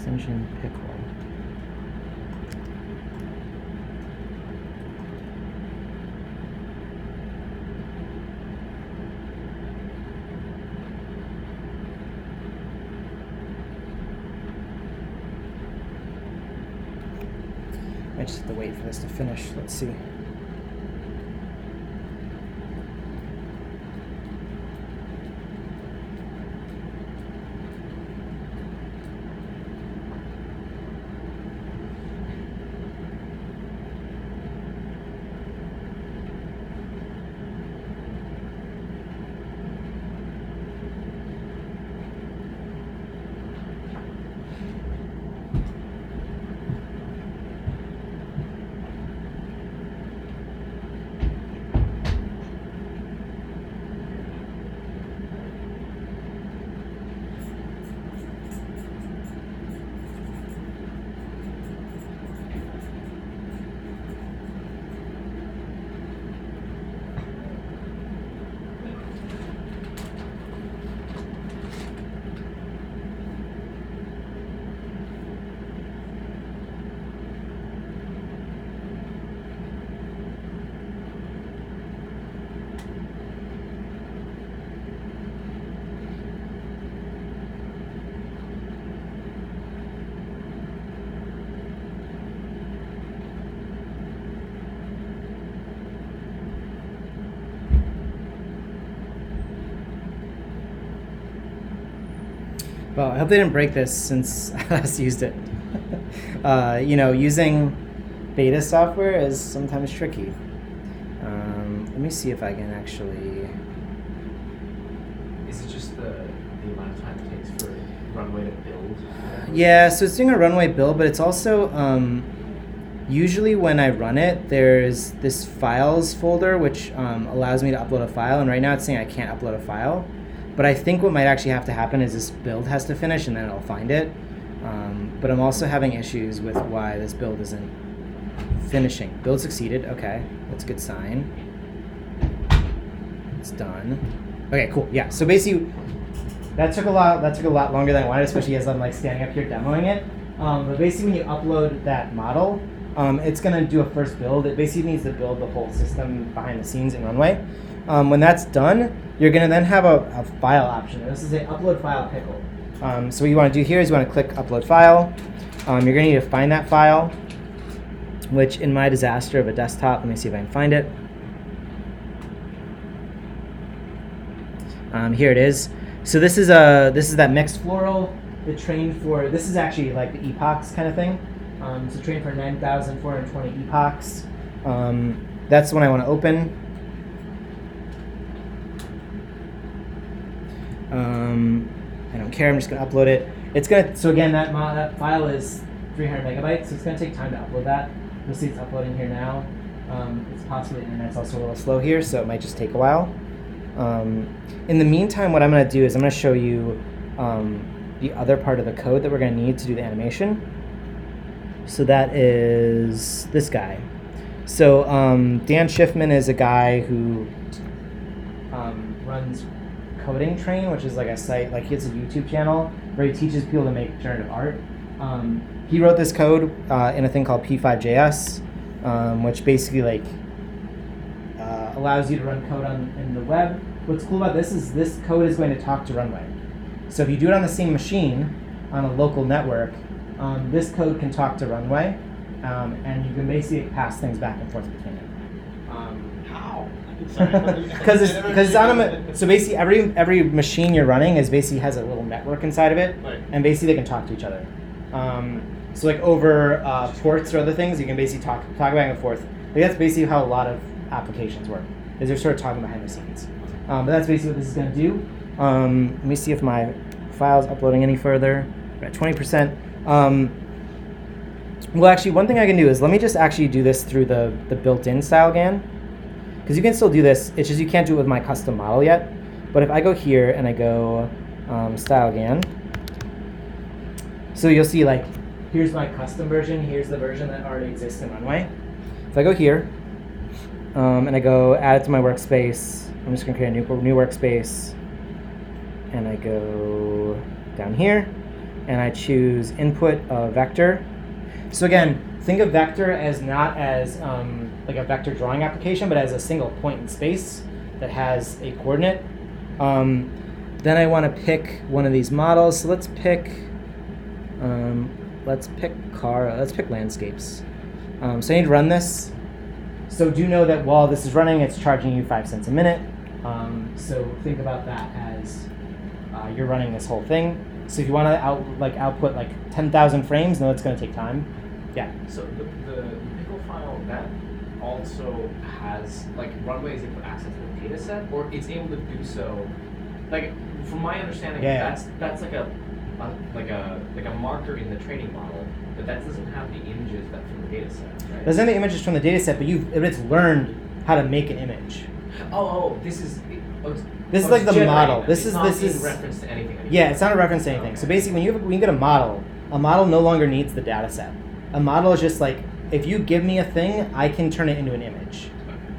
extension pickle. I just have to wait for this to finish. Let's see. Well, I hope they didn't break this since I last used it. You know, using beta software is sometimes tricky. Let me see if I can actually... Is it just the amount of time it takes for Runway to build? Yeah, so it's doing a Runway build, but it's also, usually when I run it, there's this files folder, which allows me to upload a file, and right now it's saying I can't upload a file. But I think what might actually have to happen is this build has to finish, and then it'll find it. But I'm also having issues with why this build isn't finishing. Build succeeded, okay, that's a good sign. It's done. Okay, cool, yeah, so basically, that took a lot longer than I wanted, especially as I'm like standing up here demoing it. But basically when you upload that model, it's gonna do a first build. It basically needs to build the whole system behind the scenes in Runway. When that's done, you're gonna then have a file option. This is a upload file pickle. So what you wanna do here is you wanna click upload file. You're gonna need to find that file, which in my disaster of a desktop, let me see if I can find it. Here it is. So this is that mixed floral. It trained for, this is actually like the epochs kind of thing. So trained for 9,420 epochs. That's the one I want to open. I don't care. I'm just going to upload it. It's gonna. So again, that file is 300 megabytes. So it's going to take time to upload that. You'll see it's uploading here now. It's possibly the internet's also a little slow here, so it might just take a while. In the meantime, what I'm going to do is I'm going to show you the other part of the code that we're going to need to do the animation. So that is this guy. So Dan Schiffman is a guy who runs Coding Train, which is like a site, like he has a YouTube channel where he teaches people to make generative art. He wrote this code in a thing called P5JS, which basically like allows you to run code in the web. What's cool about this is this code is going to talk to Runway. So if you do it on the same machine on a local network, this code can talk to Runway, and you can basically pass things back and forth between it. How? Because it's on a, so basically every machine you're running is basically has a little network inside of it, Right. and basically they can talk to each other. So like over ports or other things, you can basically talk back and forth. Like that's basically how a lot of applications work. Is they're sort of talking behind the scenes. But that's basically what this is going to do. Let me see if my file's uploading any further. We're at 20%. Well, actually, one thing I can do is let me just actually do this through the built-in StyleGAN. Because you can still do this. It's just you can't do it with my custom model yet. But if I go here and I go StyleGAN, so you'll see like, here's my custom version. Here's the version that already exists in Runway. If I go here and I go add it to my workspace, I'm just going to create a new workspace. And I go down here. and I choose input vector. So again, think of vector as not as like a vector drawing application, but as a single point in space that has a coordinate. Then I want to pick one of these models. So let's pick landscapes. So I need to run this. So do know that while this is running, it's charging you 5 cents a minute. So think about that as you're running this whole thing. So if you want to output like 10,000 frames, no, it's going to take time. Yeah. So the pickle file, that also has, like, Runway is able to access the data set, or it's able to do so, like, from my understanding, that's like a marker in the training model, but that doesn't have the images that from the data set, right? It doesn't have the images from the data set, but it's learned how to make an image. This is like the model. This is in reference to anything. Yeah, it's not a reference to anything. Okay. So basically, when you get a model no longer needs the data set. A model is just like, if you give me a thing, I can turn it into an image.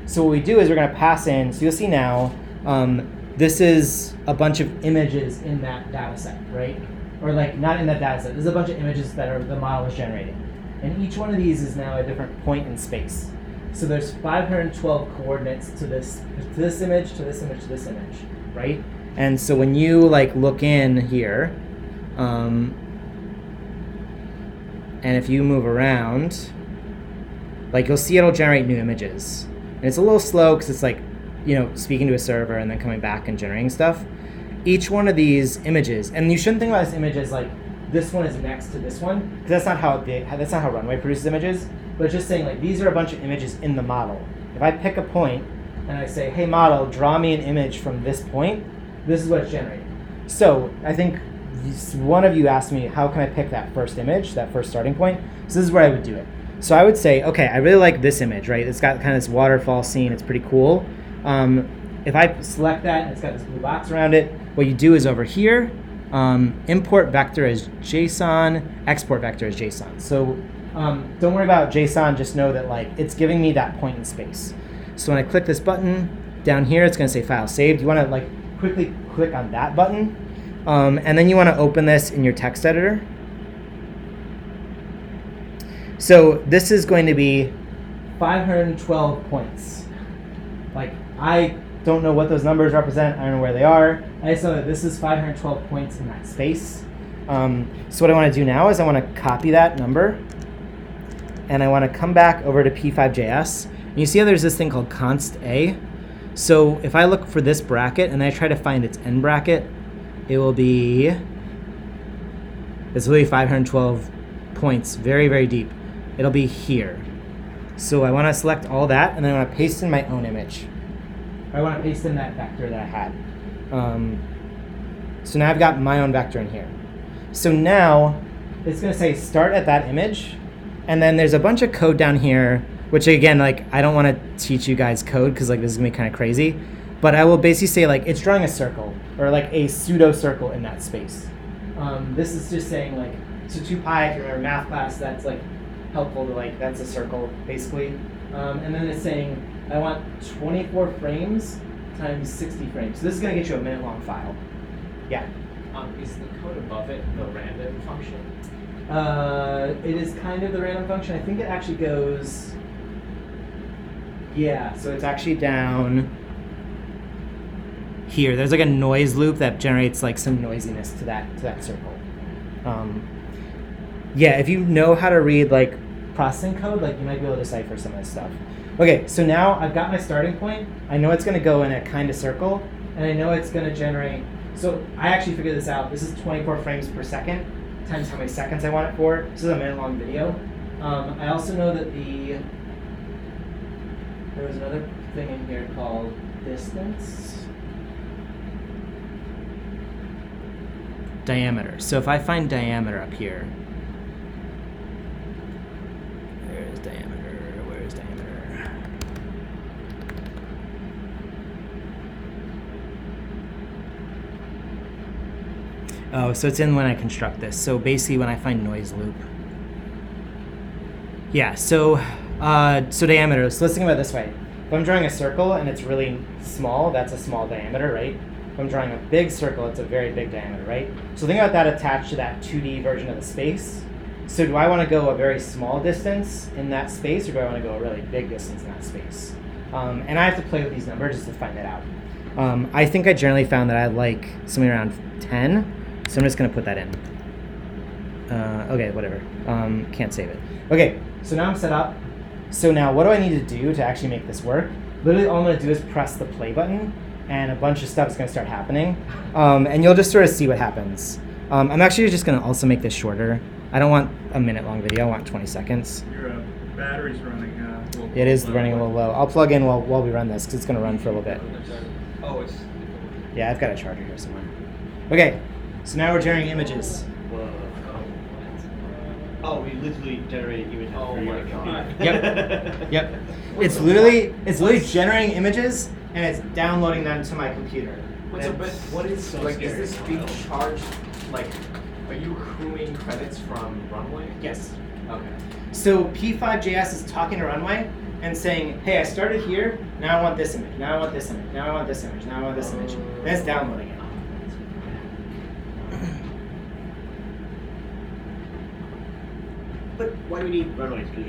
So what we do is we're going to pass in, so you'll see now, this is a bunch of images in that data set, right? Or like, not in that data set. There's a bunch of images that the model is generating. And each one of these is now a different point in space. So there's 512 coordinates to this image, to this image, to this image, right? And so when you like look in here, and if you move around, like you'll see it'll generate new images. And it's a little slow because it's like, speaking to a server and then coming back and generating stuff. Each one of these images, and you shouldn't think about this image as like, this one is next to this one, because that's not how Runway produces images, but it's just saying like, these are a bunch of images in the model. If I pick a point and I say, hey model, draw me an image from this point, this is what it's generating. So I think one of you asked me, how can I pick that first image, that first starting point? So this is where I would do it. So I would say, okay, I really like this image, right? It's got kind of this waterfall scene. It's pretty cool. If I select that, and it's got this blue box around it, what you do is over here, import vector as JSON, export vector as JSON. So don't worry about JSON. Just know that like it's giving me that point in space. So when I click this button down here, it's going to say file saved. You want to like quickly click on that button. And then you want to open this in your text editor. So this is going to be 512 points. Like, I don't know what those numbers represent. I don't know where they are. I just know that this is 512 points in that space. So what I want to do now is I want to copy that number. And I want to come back over to P5.js. And you see how there's this thing called const A. So if I look for this bracket and I try to find its end bracket, it will be, it's really 512 points, very, very deep. It'll be here. So I want to select all that, and then I want to paste in my own image. I want to paste in that vector that I had. So now I've got my own vector in here. So now it's going to say start at that image, and then there's a bunch of code down here, which again, like, I don't want to teach you guys code because like this is going to be kind of crazy. But I will basically say like it's drawing a circle or like a pseudo circle in that space. This is just saying like, so 2pi, if you remember math class, that's like helpful to like, that's a circle basically. And then it's saying I want 24 frames times 60 frames. So this is going to get you a minute-long file. Yeah. Is the code above it the random function? It is kind of the random function. I think it actually goes, yeah, so it's actually down here. There's like a noise loop that generates like some noisiness to that circle. Yeah, if you know how to read like processing code, like you might be able to decipher some of this stuff. Okay, so now I've got my starting point. I know it's going to go in a kind of circle, and I know it's going to generate. So I actually figured this out. This is 24 frames per second times how many seconds I want it for. This is a minute-long video. I also know that there was another thing in here called distance. Diameter. So if I find diameter up here, where's diameter? Where's diameter? Oh, so it's in when I construct this. So basically when I find noise loop. Yeah, so diameter. So let's think about it this way. If I'm drawing a circle and it's really small, that's a small diameter, right? If I'm drawing a big circle, it's a very big diameter, right? So think about that attached to that 2D version of the space. So do I want to go a very small distance in that space, or do I want to go a really big distance in that space? And I have to play with these numbers just to find that out. I think I generally found that I like something around 10, so I'm just going to put that in. Okay, whatever. Can't save it. Okay, so now I'm set up. So now what do I need to do to actually make this work? Literally all I'm going to do is press the play button, and a bunch of stuff is going to start happening. And you'll just sort of see what happens. I'm actually just going to also make this shorter. I don't want a minute-long video. I want 20 seconds. Your battery's running. It is running a little low. I'll plug in while we run this, because it's going to run for a little bit. Oh, it's. Yeah, I've got a charger here somewhere. Okay, so now we're generating images. Oh, we literally generated images. Oh my god. Yep. Yep. It's literally generating images, and it's downloading them to my computer. Wait, so, but what is so like? scary. Is this being charged? Like, are you accruing credits from Runway? Yes. Okay. So P5JS is talking to Runway and saying, hey, I started here, now I want this image, now I want this image, now I want this image, now I want this image. And it's downloading it. But why do we need Runway to do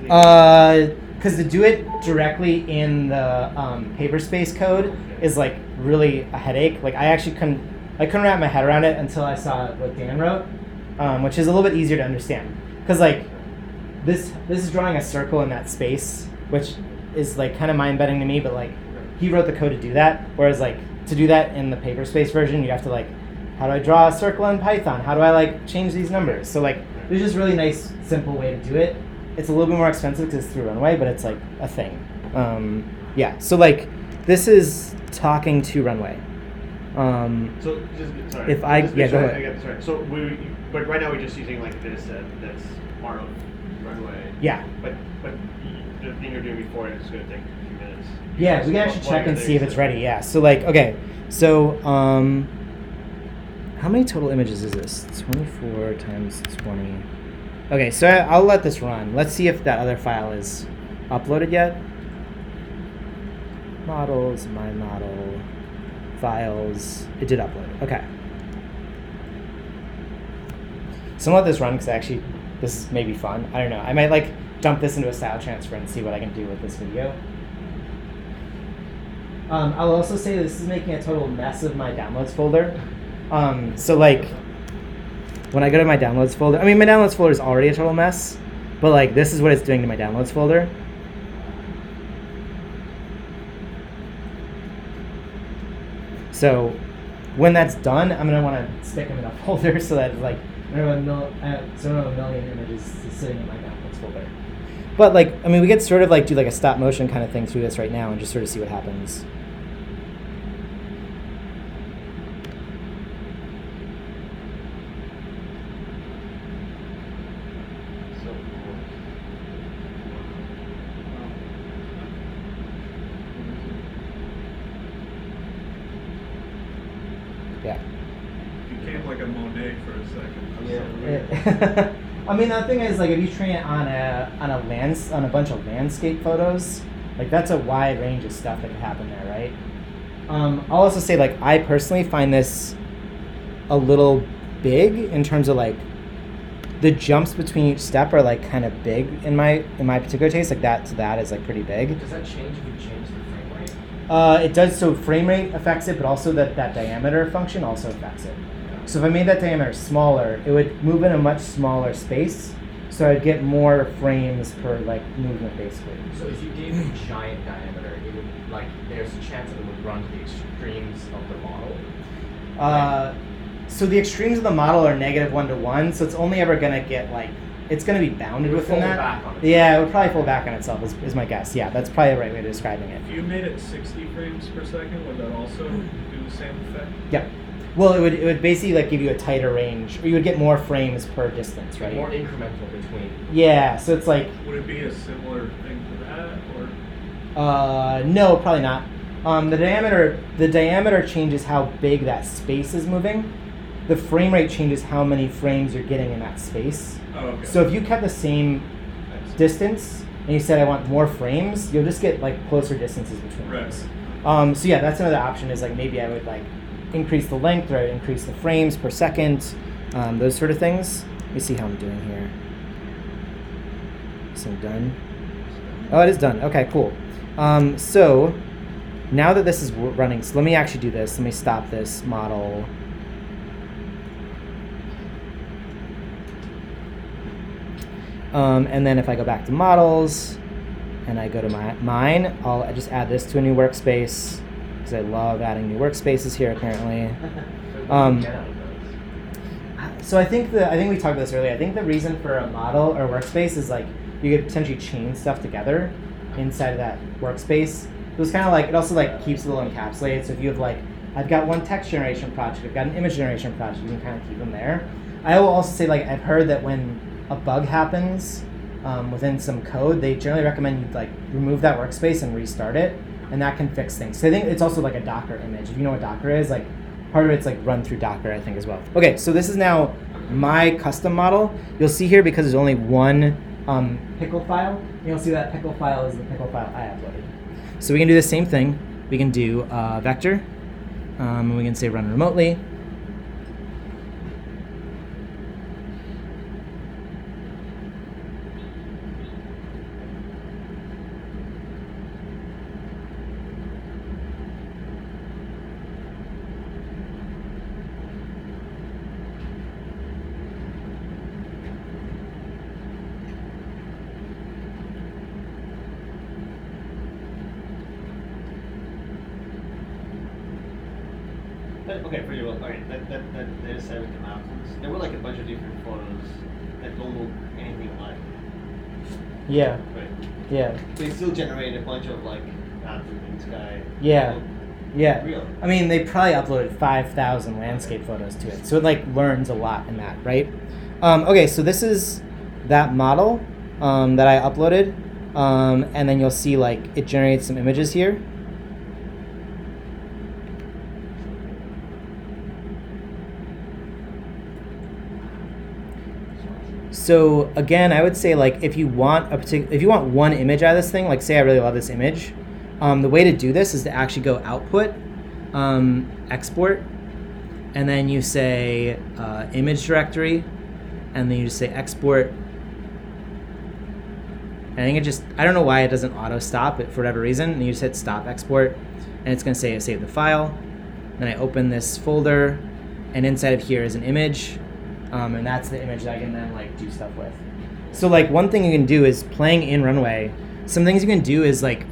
that? Because to do it directly in the Paperspace code is like really a headache. Like I couldn't wrap my head around it until I saw what Dan wrote, which is a little bit easier to understand. Because like this is drawing a circle in that space, which is like kind of mind-bending to me. But like he wrote the code to do that, whereas like to do that in the Paperspace version, you have to like, how do I draw a circle in Python? How do I like change these numbers? So like there's just really nice, simple way to do it. It's a little bit more expensive because it's through Runway, but it's like a thing. Yeah, so like this is talking to Runway. So just sorry. If I just yeah, go sure ahead. I got this right. So but right now we're just using like a dataset that's part of Runway. Yeah. But the thing you're doing before is going to take a few minutes. Yeah, we can actually check and see if it's ready. Yeah. So like okay, so how many total images is this? 24 times 20. Okay, so I'll let this run. Let's see if that other file is uploaded yet. Models, my model, files. It did upload. Okay. So I'll let this run because actually this may be fun. I don't know. I might like dump this into a style transfer and see what I can do with this video. I'll also say this is making a total mess of my downloads folder. So like when I go to my downloads folder, I mean my downloads folder is already a total mess, but like this is what it's doing to my downloads folder. So when that's done, I'm gonna want to stick them in a folder so that like I don't know a million images sitting in my downloads folder. But like I mean we could sort of like do like a stop motion kind of thing through this right now and just sort of see what happens. Yeah. You came like a Monet for a second. Yeah. I mean, the thing is, like, if you train it on a bunch of landscape photos, like that's a wide range of stuff that can happen there, right? I'll also say, like, I personally find this a little big in terms of like the jumps between each step are like kind of big in my particular taste. Like that to that is like pretty big. Does that change if you change the frame rate? It does. So frame rate affects it, but also that diameter function also affects it. So if I made that diameter smaller, it would move in a much smaller space. So I'd get more frames per like movement, basically. So if you gave it a giant diameter, it would like there's a chance that it would run to the extremes of the model. So the extremes of the model are -1 to 1. So it's only ever gonna get like it's gonna be bounded within that. Back on itself. Yeah, it would probably fall back on itself. Is my guess. Yeah, that's probably the right way of describing it. If you made it 60 frames per second, would that also do the same effect? Yep. Well, it would basically like give you a tighter range, or you would get more frames per distance, right? More incremental between. Yeah, so it's like. Would it be a similar thing to that, or? No, probably not. The diameter changes how big that space is moving. The frame rate changes how many frames you're getting in that space. Oh, okay. So if you kept the same distance and you said I want more frames, you'll just get like closer distances between Right. frames. So yeah, that's another option. Is like maybe I would like increase the length or I'd increase the frames per second, those sort of things. Let me see how I'm doing here. So I'm done. Oh, it is done. Okay, cool. So now that this is running, so let me actually do this. Let me stop this model. And then if I go back to models and I go to mine, I just add this to a new workspace because I love adding new workspaces here apparently. So I think we talked about this earlier. I think the reason for a model or workspace is like you could potentially chain stuff together inside of that workspace. So it's kind of like, it also like keeps it a little encapsulated. So if you have like, I've got one text generation project, I've got an image generation project, you can kind of keep them there. I will also say like, I've heard that when a bug happens within some code, they generally recommend you like remove that workspace and restart it, and that can fix things. So I think it's also like a Docker image. If you know what Docker is, like part of it's like run through Docker, I think as well. Okay, so this is now my custom model. You'll see here because there's only one pickle file. You'll see that pickle file is the pickle file I uploaded. So we can do the same thing. We can do vector, and we can say run remotely. Okay, pretty well. Okay, that dataset with the mountains. There were like a bunch of different photos that don't look anything alike. Yeah. Right. Yeah. They still generate a bunch of like mountains in the sky. Yeah. Yeah. Real. I mean, they probably uploaded 5,000 landscape photos to it, so it like learns a lot in that, right? Okay, so this is that model that I uploaded, and then you'll see like it generates some images here. So again, I would say like if you want one image out of this thing, like say I really love this image, the way to do this is to actually go output, export, and then you say image directory, and then you just say export. I think I don't know why it doesn't auto stop it for whatever reason, and you just hit stop export, and it's going to say save the file. Then I open this folder, and inside of here is an image. And that's the image that I can then like do stuff with. So like one thing you can do is playing in Runway. Some things you can do is like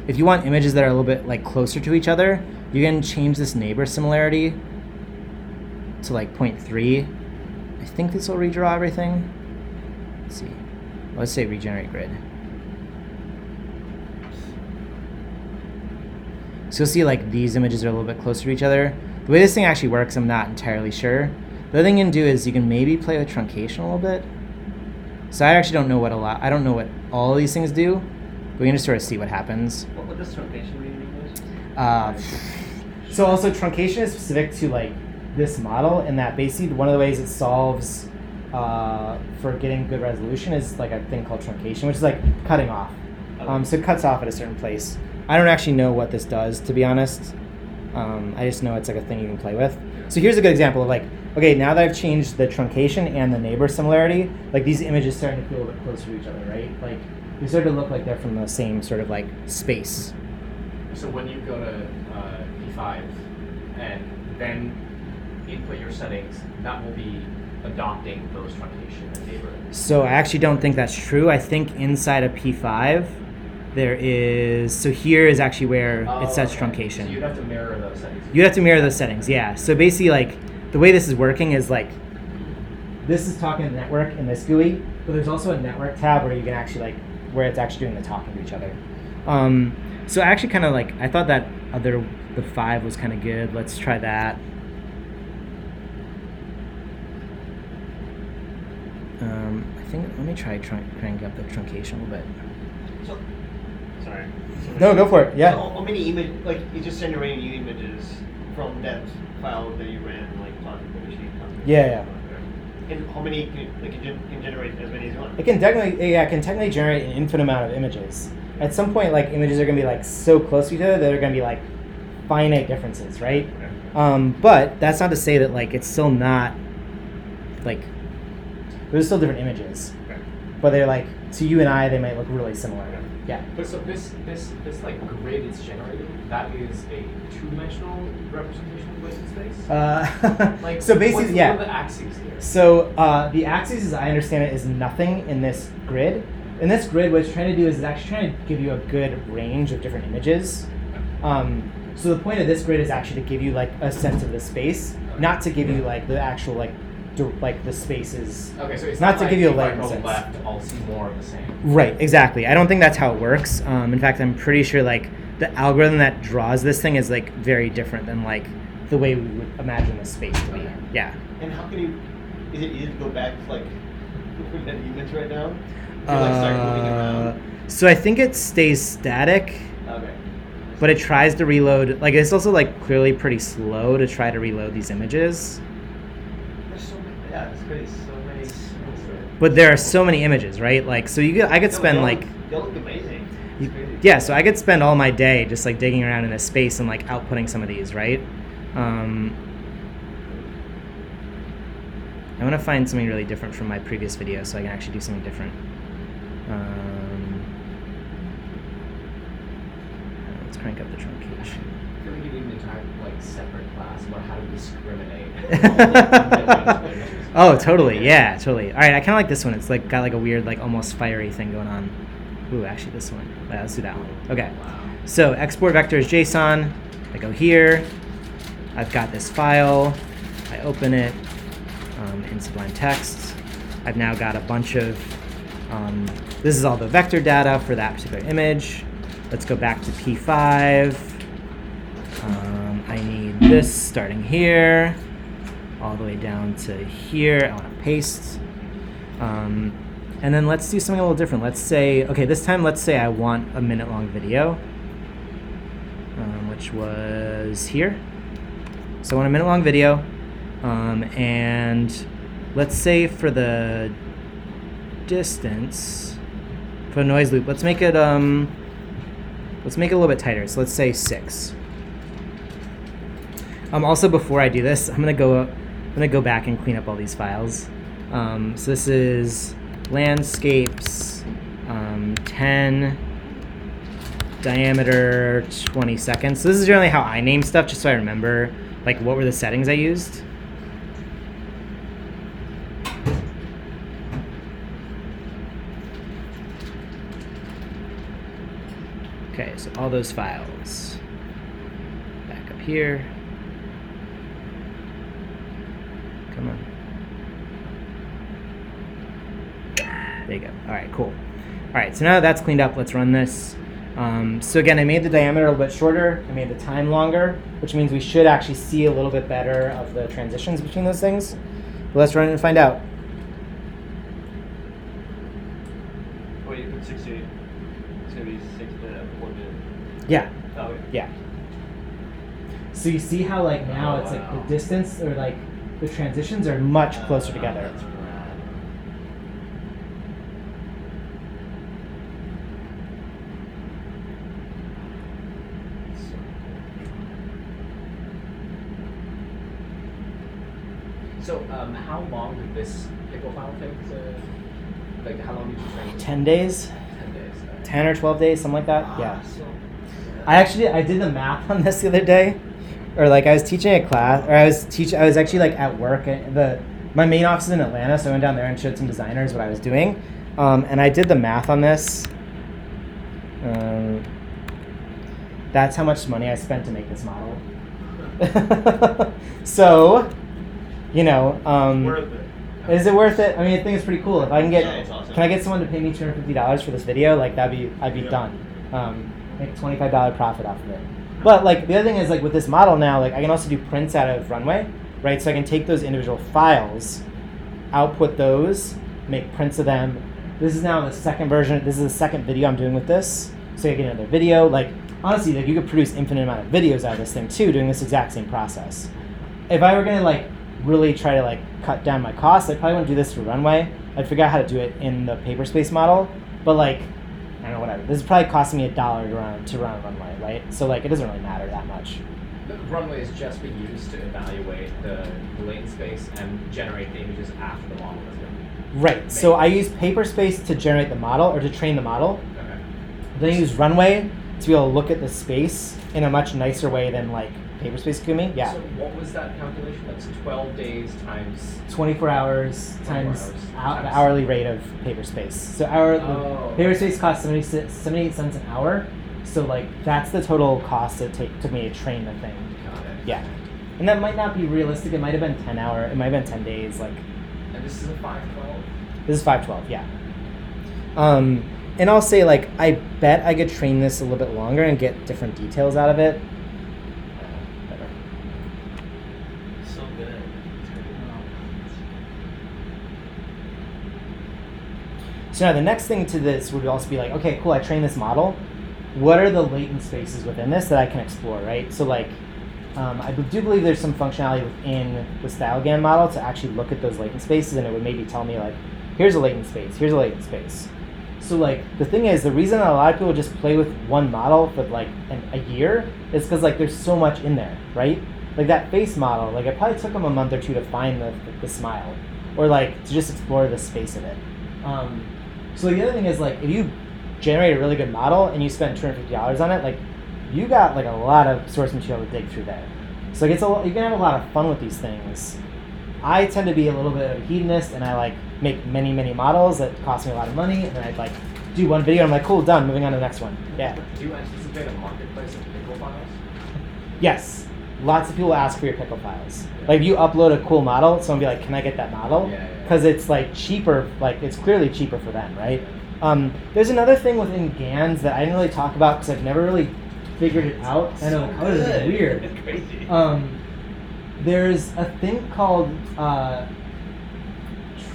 if you want images that are a little bit like closer to each other, you can change this neighbor similarity to like 0.3. I think this will redraw everything. Let's see. Let's say regenerate grid. So you'll see like these images are a little bit closer to each other. The way this thing actually works, I'm not entirely sure. The other thing you can do is you can maybe play with truncation a little bit. So I actually don't know I don't know what all of these things do, but we can just sort of see what happens. What does truncation mean in English? So also truncation is specific to like this model, and that basically one of the ways it solves for getting good resolution is like a thing called truncation, which is like cutting off. So it cuts off at a certain place. I don't actually know what this does, to be honest. I just know it's like a thing you can play with. So here's a good example of like, okay, now that I've changed the truncation and the neighbor similarity, like these images starting to feel a little bit closer to each other, right? Like they sort of look like they're from the same sort of like space. So when you go to P5 and then input your settings, that will be adopting those truncation and neighbor. So I actually don't think that's true. I think inside of P5, there is, so here is actually where it sets truncation. So you'd have to mirror those settings. You'd have to mirror those settings, yeah. So basically like, the way this is working is like, this is talking to the network in this GUI, but there's also a network tab where you can actually like, where it's actually doing the talking to each other. So I actually kind of like, I thought that the 5 was kind of good. Let's try that. I think, let me try crank up the truncation a little bit. So, sorry. No, go for it, yeah. So how many like it's just generating new images from that file that you ran, like on the machine? Yeah. And how many can generate as many as you want? It can technically generate an infinite amount of images. At some point, like images are gonna be like so close to each other that they're gonna be like finite differences, right? But that's not to say that like it's still not like there's still different images, but they're like to you and I they might look really similar. Yeah. But so this like grid is generated. That is a two-dimensional representation of latent space. Like so basically, what are the axes here? So the axes, as I understand it, is nothing in this grid. In this grid, what it's trying to do is it's actually trying to give you a good range of different images. So the point of this grid is actually to give you like a sense of the space, not to give you like the actual like the spaces. Okay, so it's not to like give you a if I latent go sense. left, I'll see more of the same. Right, exactly. I don't think that's how it works. In fact, I'm pretty sure like the algorithm that draws this thing is like very different than like the way we would imagine the space to be. Okay. Yeah. And how can you? Is it easy to go back to like that image right now? You like start moving around. So I think it stays static, Okay. but it tries to reload. Like it's also like clearly pretty slow to try to reload these images. There's so many. Yeah, it's crazy. So many. But there are so many images, right? Like so I could spend like They look amazing. It's crazy. yeah. So I could spend all my day just like digging around in this space and like outputting some of these, right? I want to find something really different from my previous video so I can actually do something different. Let's crank up the truncation. I feel like you need an entire like separate class about how to discriminate. Oh, totally. Yeah, totally. All right, I kind of like this one. It's like got like a weird, like almost fiery thing going on. Ooh, actually, this one. Yeah, let's do that one. Okay. So export vector is JSON. I go here. I've got this file. I open it in Sublime Text. I've now got a bunch of. This is all the vector data for that particular image. Let's go back to P5. I need this starting here, all the way down to here. I want to paste. And then let's do something a little different. Let's say, okay, this time let's say I want a minute-long video, which was here. So I want a minute-long video, and let's say for the distance, for a noise loop, let's make it a little bit tighter. So let's say 6. Also, before I do this, I'm gonna go back and clean up all these files. So this is landscapes, 10, diameter 20 seconds. So this is generally how I name stuff, just so I remember like what were the settings I used. Okay, so all those files. Back up here. Come on. There you go. All right, cool. All right, so now that that's cleaned up, let's run this. So again, I made the diameter a little bit shorter. I made the time longer, which means we should actually see a little bit better of the transitions between those things. But let's run it and find out. Wait, you put 60. It's gonna be 6 to 4 minutes. Yeah. Oh, wait. Yeah. So you see how like now Oh, it's like wow. the distance or like the transitions are much closer together. That's rad. So how long did this pickle file take to, like how long did you train? 10 days, 10 days. 10 or 12 days, something like that. Yeah. So, I did the math on this the other day, or like I was teaching a class, or I was actually like at work. My main office is in Atlanta, so I went down there and showed some designers what I was doing, and I did the math on this. That's how much money I spent to make this model. So, you know, Worth it. is it worth it? I mean, I think it's pretty cool. If I can Yeah, it's awesome. can I get someone to pay me $250 for this video? Like I'd be Yeah. done. Make a $25 profit off of it. But like the other thing is like with this model now, like I can also do prints out of Runway, right? So I can take those individual files, output those, make prints of them. This is now the second version. This is the second video I'm doing with this. So you get another video. Like honestly, like you could produce infinite amount of videos out of this thing too, doing this exact same process. If I were gonna like really try to like cut down my costs, I probably wouldn't do this through Runway. I'd figure out how to do it in the Paperspace model. But like don't know, whatever. This is probably costing me $1 to run Runway, right? So like it doesn't really matter that much. The Runway is just being used to evaluate the latent space and generate the images after the model has been Right. made. So I use Paperspace to generate the model or to train the model. Okay. Then I use Runway to be able to look at the space in a much nicer way than like Paperspace could me. Yeah. So what was that calculation? That's 12 days times 24 hours 24 times hours the times- hourly rate of Paperspace. So Oh. Paperspace costs 78 cents an hour. So like that's the total cost it took me to train the thing. Got it. Yeah. And that might not be realistic. It might have been 10 hour. It might have been 10 days. Like And this is a 512? this is 512. Yeah. And I'll say like I bet I could train this a little bit longer and get different details out of it. Better. So good. So now the next thing to this would also be like, okay, cool, I trained this model. What are the latent spaces within this that I can explore, right? So like, I do believe there's some functionality within the StyleGAN model to actually look at those latent spaces, and it would maybe tell me like, here's a latent space, here's a latent space. So like, the thing is, the reason that a lot of people just play with one model for like a year is because like there's so much in there, right? Like that face model, like it probably took them a month or two to find the smile, or like to just explore the space of it. So the other thing is like, if you generate a really good model and you spend $250 on it, like you got like a lot of source material to dig through there. So like you can have a lot of fun with these things. I tend to be a little bit of a hedonist, and I like make many models that cost me a lot of money, and then I'd like do one video and I'm like, cool, done, moving on to the next one. Yeah. Do you anticipate a marketplace of pickle files? Yes. Lots of people ask for your pickle files. Like if you upload a cool model, someone will be like, can I get that model? Yeah. Because it's like cheaper, like it's clearly cheaper for them, right? There's another thing within GANs that I didn't really talk about because I've never really figured it out. I know the colors are weird. It's crazy. There's a thing called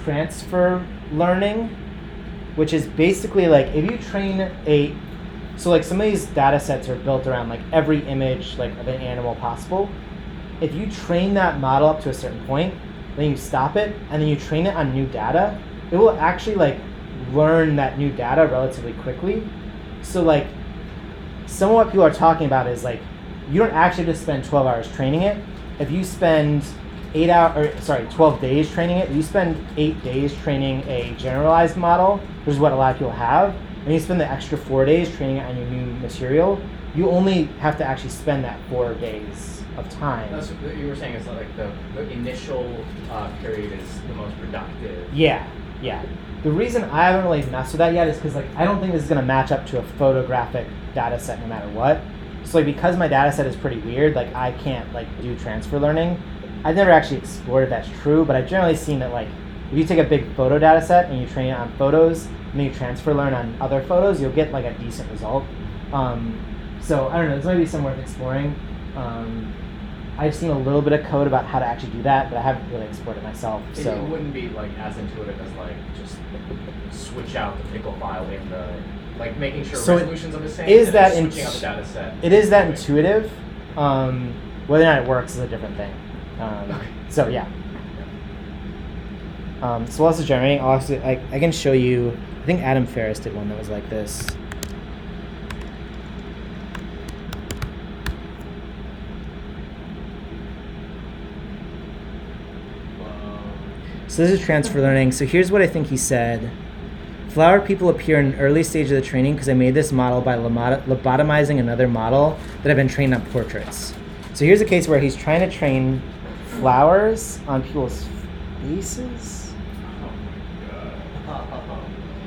transfer learning, which is basically like if you train so like some of these data sets are built around like every image like of an animal possible. If you train that model up to a certain point, then you stop it and then you train it on new data, it will actually like learn that new data relatively quickly. So like some of what people are talking about is like you don't actually just spend 12 hours training it. If you spend 12 days training it, you spend 8 days training a generalized model, which is what a lot of people have, and you spend the extra 4 days training it on your new material, you only have to actually spend that 4 days of time. That's what you were saying is like the initial period is the most productive. Yeah. The reason I haven't really messed with that yet is because like I don't think this is going to match up to a photographic data set no matter what. So like because my data set is pretty weird, like I can't like do transfer learning. I've never actually explored if that's true, but I've generally seen that like if you take a big photo data set and you train it on photos and then you transfer learn on other photos, you'll get like a decent result. So I don't know, this might be something worth exploring. I've seen a little bit of code about how to actually do that, but I haven't really explored it myself. So It wouldn't be like as intuitive as like just switch out the pickle file in the like making sure So resolutions are the same. is and then that switching out the data set. it is that intuitive. Whether or not it works is a different thing. So yeah. So while this is generating, I can show you. I think Adam Ferris did one that was like this. So this is transfer learning. So here's what I think he said. Flower people appear in an early stage of the training because I made this model by lobotomizing another model that had been trained on portraits. So here's a case where he's trying to train flowers on people's faces.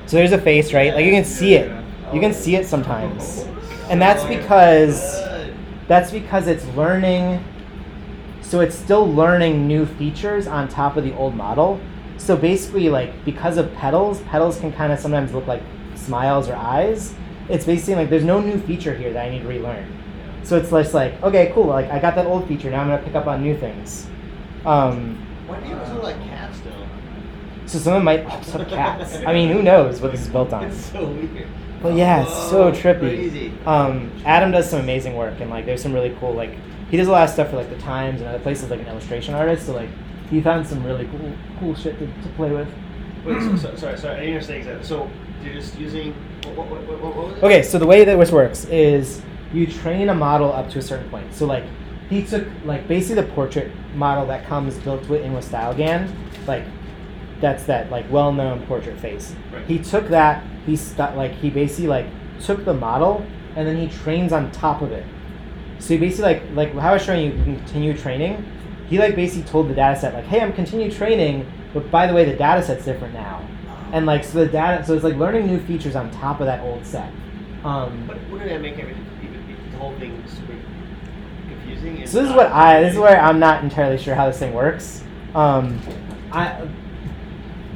So there's a face, right? Like you can see it. You can see it sometimes. And that's because it's learning. So it's still learning new features on top of the old model. So basically, like, because of petals can kind of sometimes look like smiles or eyes. It's basically like there's no new feature here that I need to relearn. So it's just like, okay, cool, like I got that old feature, now I'm gonna pick up on new things. Why do you look like cats though? So someone might also have cats. I mean, who knows what this is built on. It's so weird. But yeah, it's so trippy. Crazy. Adam does some amazing work, and like there's some really cool, like he does a lot of stuff for like the Times and other places, like an illustration artist. So like he found some really cool shit to play with. Wait, sorry. I didn't understand exactly. So You're just using what was it? Okay, so the way that this works is you train a model up to a certain point. So like he took like basically the portrait model that comes built in with StyleGAN, like that's that like well-known portrait face. Right. He took that, he basically like took the model and then he trains on top of it. So he basically like how I was showing you can continue training, he like basically told the data set like, hey, I'm continue training, but by the way the data set's different now. And like so it's like learning new features on top of that old set. But wouldn't that make everything the whole thing super confusing? So this is where I'm not entirely sure how this thing works. I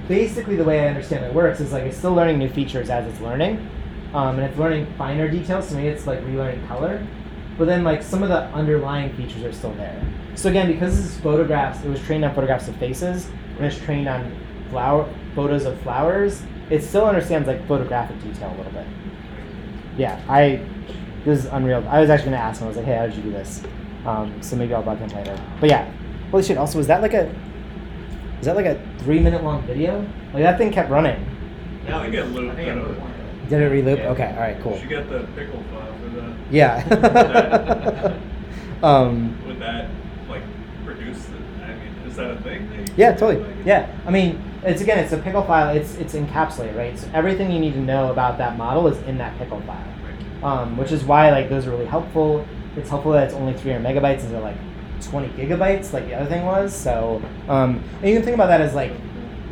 basically the way I understand it works is like it's still learning new features as it's learning, and it's learning finer details. So maybe it's like relearning color, but then like some of the underlying features are still there. So again, because this is photographs, it was trained on photographs of faces, and it's trained on photos of flowers. It still understands like photographic detail a little bit. Yeah, this is unreal. I was actually gonna ask him. I was like, hey, how did you do this? So maybe I'll bug him later. But yeah, holy shit. Also, was that like a 3-minute long video? Like that thing kept running. I think it looped. Did it reloop? Yeah. Okay, all right, cool. You should get the pickle file for that. Yeah. Would that like produce the, I mean, is that a thing? That you Yeah, can totally. do, like- Yeah, I mean, it's a pickle file. It's encapsulated, right? So everything you need to know about that model is in that pickle file, which is why like those are really helpful. It's helpful that it's only 300 megabytes instead of like 20 gigabytes like the other thing was. So and you can think about that as like,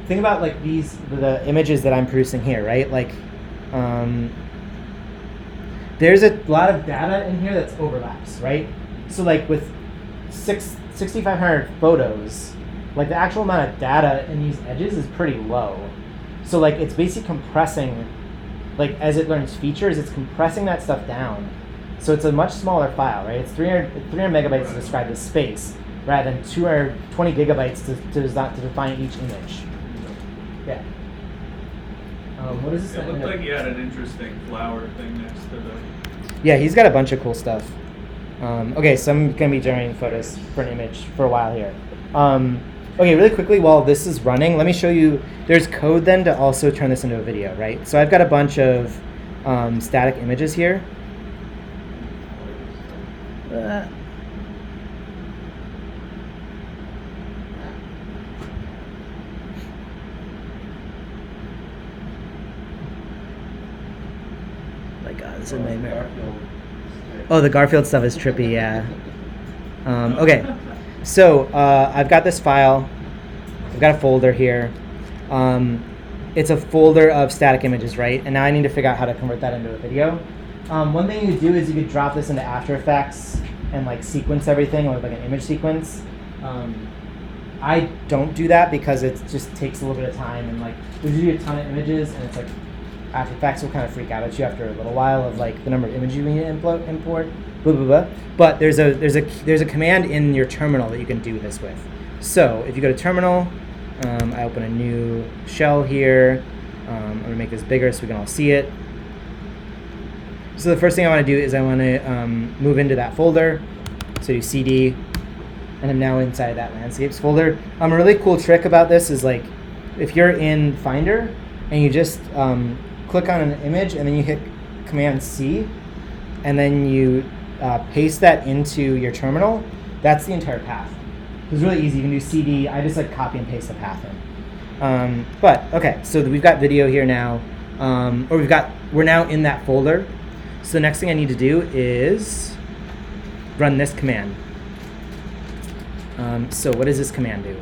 think about like the images that I'm producing here, right? Like there's a lot of data in here that's overlaps, right? So like with 6,500 photos, like the actual amount of data in these edges is pretty low. So like it's basically compressing, like as it learns features, it's compressing that stuff down. So it's a much smaller file, right? It's 300 megabytes to describe the space, rather than 220 gigabytes to define each image. Yeah. What is this? It looked like you had an interesting flower thing next to the. Yeah, he's got a bunch of cool stuff. Okay, so I'm going to be generating photos for an image for a while here. Okay, really quickly, while this is running, let me show you, there's code then to also turn this into a video, right? So I've got a bunch of static images here. My God, this is a nightmare. Oh, the Garfield stuff is trippy, yeah. Okay, so I've got this file. I've got a folder here. It's a folder of static images, right? And now I need to figure out how to convert that into a video. One thing you could do is you could drop this into After Effects and like sequence everything with like an image sequence. I don't do that because it just takes a little bit of time, and like there's usually a ton of images, and it's like After Effects will kind of freak out at you after a little while of like the number of images you need to import, blah blah blah. But there's a command in your terminal that you can do this with. So if you go to terminal, I open a new shell here. I'm gonna make this bigger so we can all see it. So the first thing I want to do is I want to move into that folder. So do CD, and I'm now inside that landscapes folder. A really cool trick about this is like, if you're in Finder and you just click on an image and then you hit Command C, and then you paste that into your terminal, that's the entire path. It's really easy. You can do CD. I just like copy and paste the path in. But okay, so we've got video here now, we're now in that folder. So the next thing I need to do is run this command. So what does this command do?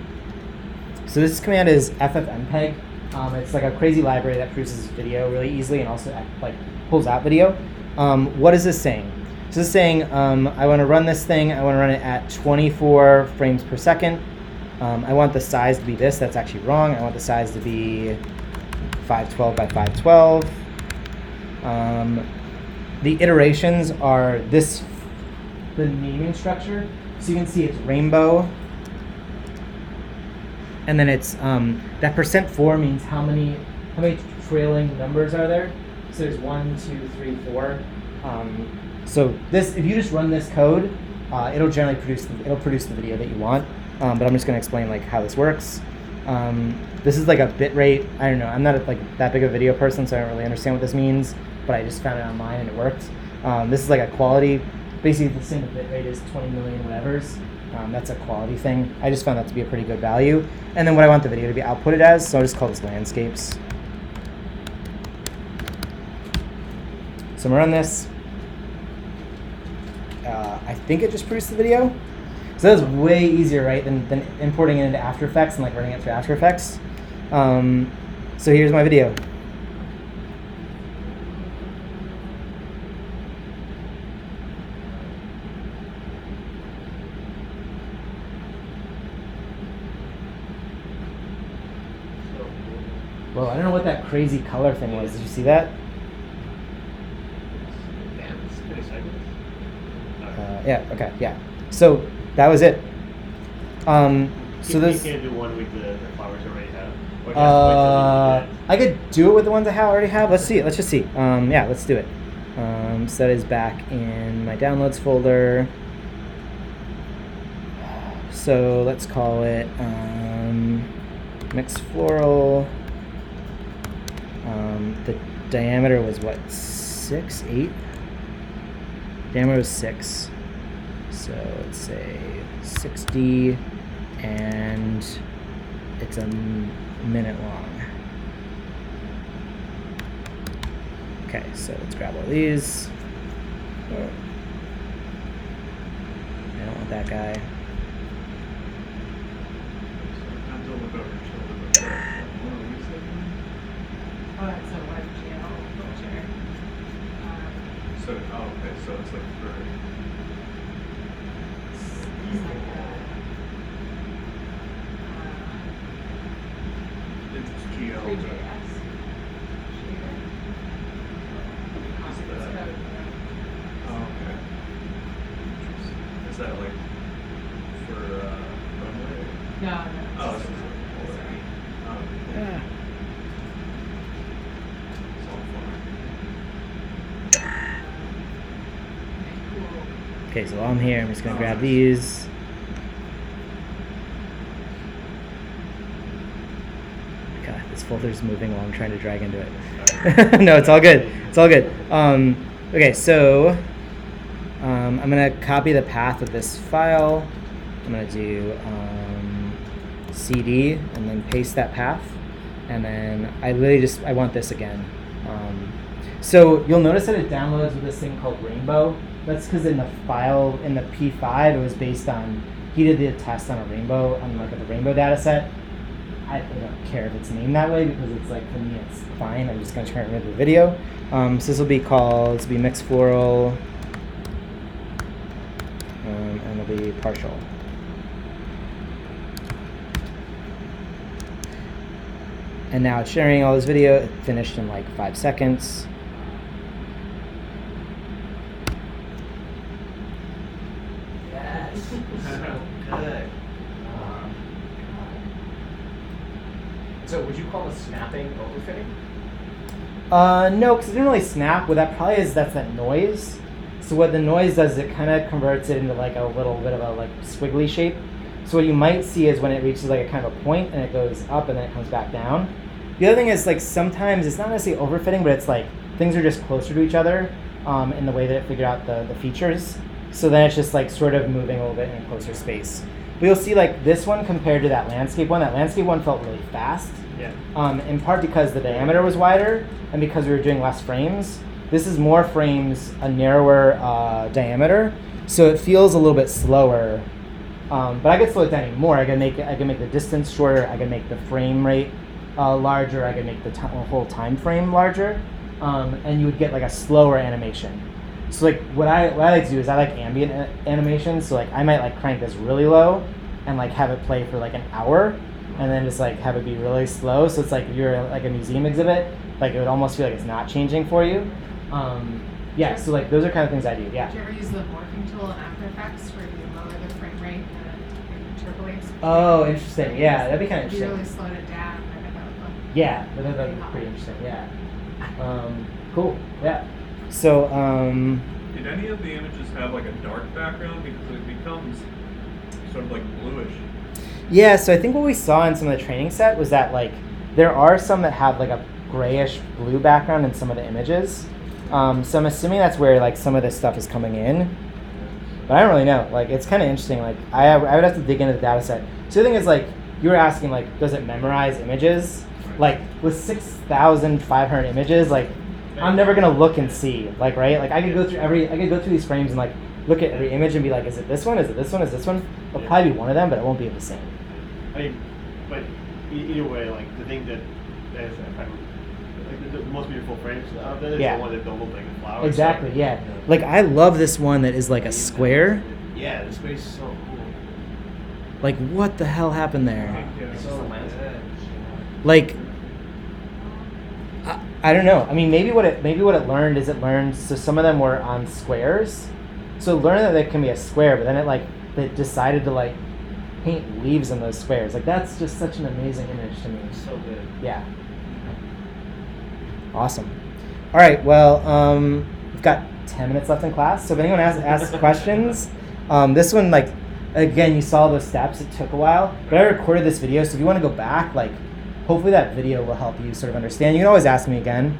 So this command is ffmpeg. It's like a crazy library that produces video really easily and also like pulls out video. What is this saying? So this is saying I want to run this thing. I want to run it at 24 frames per second. I want the size to be this. That's actually wrong. I want the size to be 512 by 512. The iterations are the naming structure. So you can see it's rainbow. And then it's that %4 means how many trailing numbers are there. So there's 1, 2, 3, 4. So this, if you just run this code, it'll generally produce the video that you want. But I'm just going to explain like how this works. This is like a bit rate. I don't know. I'm not like that big of a video person, so I don't really understand what this means. But I just found it online and it worked. This is like a quality. Basically, the same bit rate is 20 million whatevers. That's a quality thing. I just found that to be a pretty good value. And then what I want the video to be outputted as, so I'll just call this landscapes. So I'm gonna run this. I think it just produced the video. So that's way easier, right, than importing it into After Effects and like running it through After Effects. So here's my video. Well, I don't know what that crazy color thing was. Did you see that? Damn, it's 20 seconds. Yeah, okay, yeah. So that was it. So this. You can't do one with the flowers you already have. Or you have to wait till you do I could do it with the ones I already have. Let's see it. Let's just see. Yeah, let's do it. So that is back in my downloads folder. So let's call it mixed floral. The diameter was what, 6, 8? Diameter was 6. So let's say 60, and it's a minute long. Okay, so let's grab all these. I don't want that guy. Oh, that's a web channel filter. So, oh, okay, so it's like for. It's like It's GL. 3JS. Oh, okay. Is that like for Runway? No. Oh, this is like Yeah. it's all fun. Okay, so while I'm here, I'm just gonna grab these. God, this folder's moving while I'm trying to drag into it. No, it's all good. It's all good. Okay, so I'm gonna copy the path of this file. I'm gonna do CD and then paste that path, and then I want this again. So you'll notice that it downloads with this thing called Rainbow. That's because in the file in the P5 it was based on, he did the test on a rainbow, on like the rainbow data set. I don't care if it's named that way because it's like, for me it's fine. I'm just gonna turn it into a video. So this will be called, this will be mixed floral, and it'll be partial. And now it's sharing all this video. It finished in like 5 seconds. Yes. So good. So would you call the snapping overfitting? No, because it didn't really snap. What that probably is, that's that noise. So what the noise does is it kind of converts it into like a little bit of a like squiggly shape. So what you might see is when it reaches like a kind of a point and it goes up and then it comes back down. The other thing is like sometimes it's not necessarily overfitting, but it's like things are just closer to each other in the way that it figured out the features. So then it's just like sort of moving a little bit in a closer space. But you'll see like this one compared to that landscape one felt really fast. Yeah. In part because the diameter was wider and because we were doing less frames. This is more frames, a narrower diameter, so it feels a little bit slower. But I could slow it down even more. I can make the distance shorter. I can make the frame rate larger. I can make the whole time frame larger, and you would get like a slower animation. So like what I like to do is I like ambient animation. So like I might like crank this really low and like have it play for like an hour, and then just like have it be really slow. So it's like if you're like a museum exhibit, like it would almost feel like it's not changing for you. Yeah, so like those are kind of things I do. Yeah. Do you ever use the morphing tool in After Effects where you lower the frame rate and it interpolates? Oh, interesting. Yeah, that'd be kind of If you interesting. really slowed it down, I bet that would look Yeah, that'd be pretty interesting. Yeah. Cool. Yeah. So Did any of the images have like a dark background, because it becomes sort of like bluish? Yeah, so I think what we saw in some of the training set was that like there are some that have like a grayish blue background in some of the images. So I'm assuming that's where like some of this stuff is coming in. But I don't really know. Like it's kind of interesting. Like I would have to dig into the data set. So the thing is like you were asking like does it memorize images? Like with 6,500 images, like I'm never gonna look and see. Like right? Like I could go through these frames and like look at every image and be like, is it this one? Is it this one? Is this one? It'll probably be one of them, but it won't be the same. I mean, but either way, like the thing that is like the most beautiful frames of it is Yeah. the one that don't look like a flower. Exactly. So, Yeah. Like I love this one that is like a square. Yeah, the space is so cool. Like what the hell happened there? Yeah. It's just a landscape. Like I don't know. I mean, maybe what it learned is it learned. So some of them were on squares. So it learned that it can be a square, but then it decided to like paint leaves in those squares. Like that's just such an amazing image to me. It's so good. Yeah. Awesome. All right. Well, we've got 10 minutes left in class. So if anyone asks questions, this one like again you saw those steps. It took a while, but I recorded this video. So if you want to go back, like hopefully that video will help you sort of understand. You can always ask me again.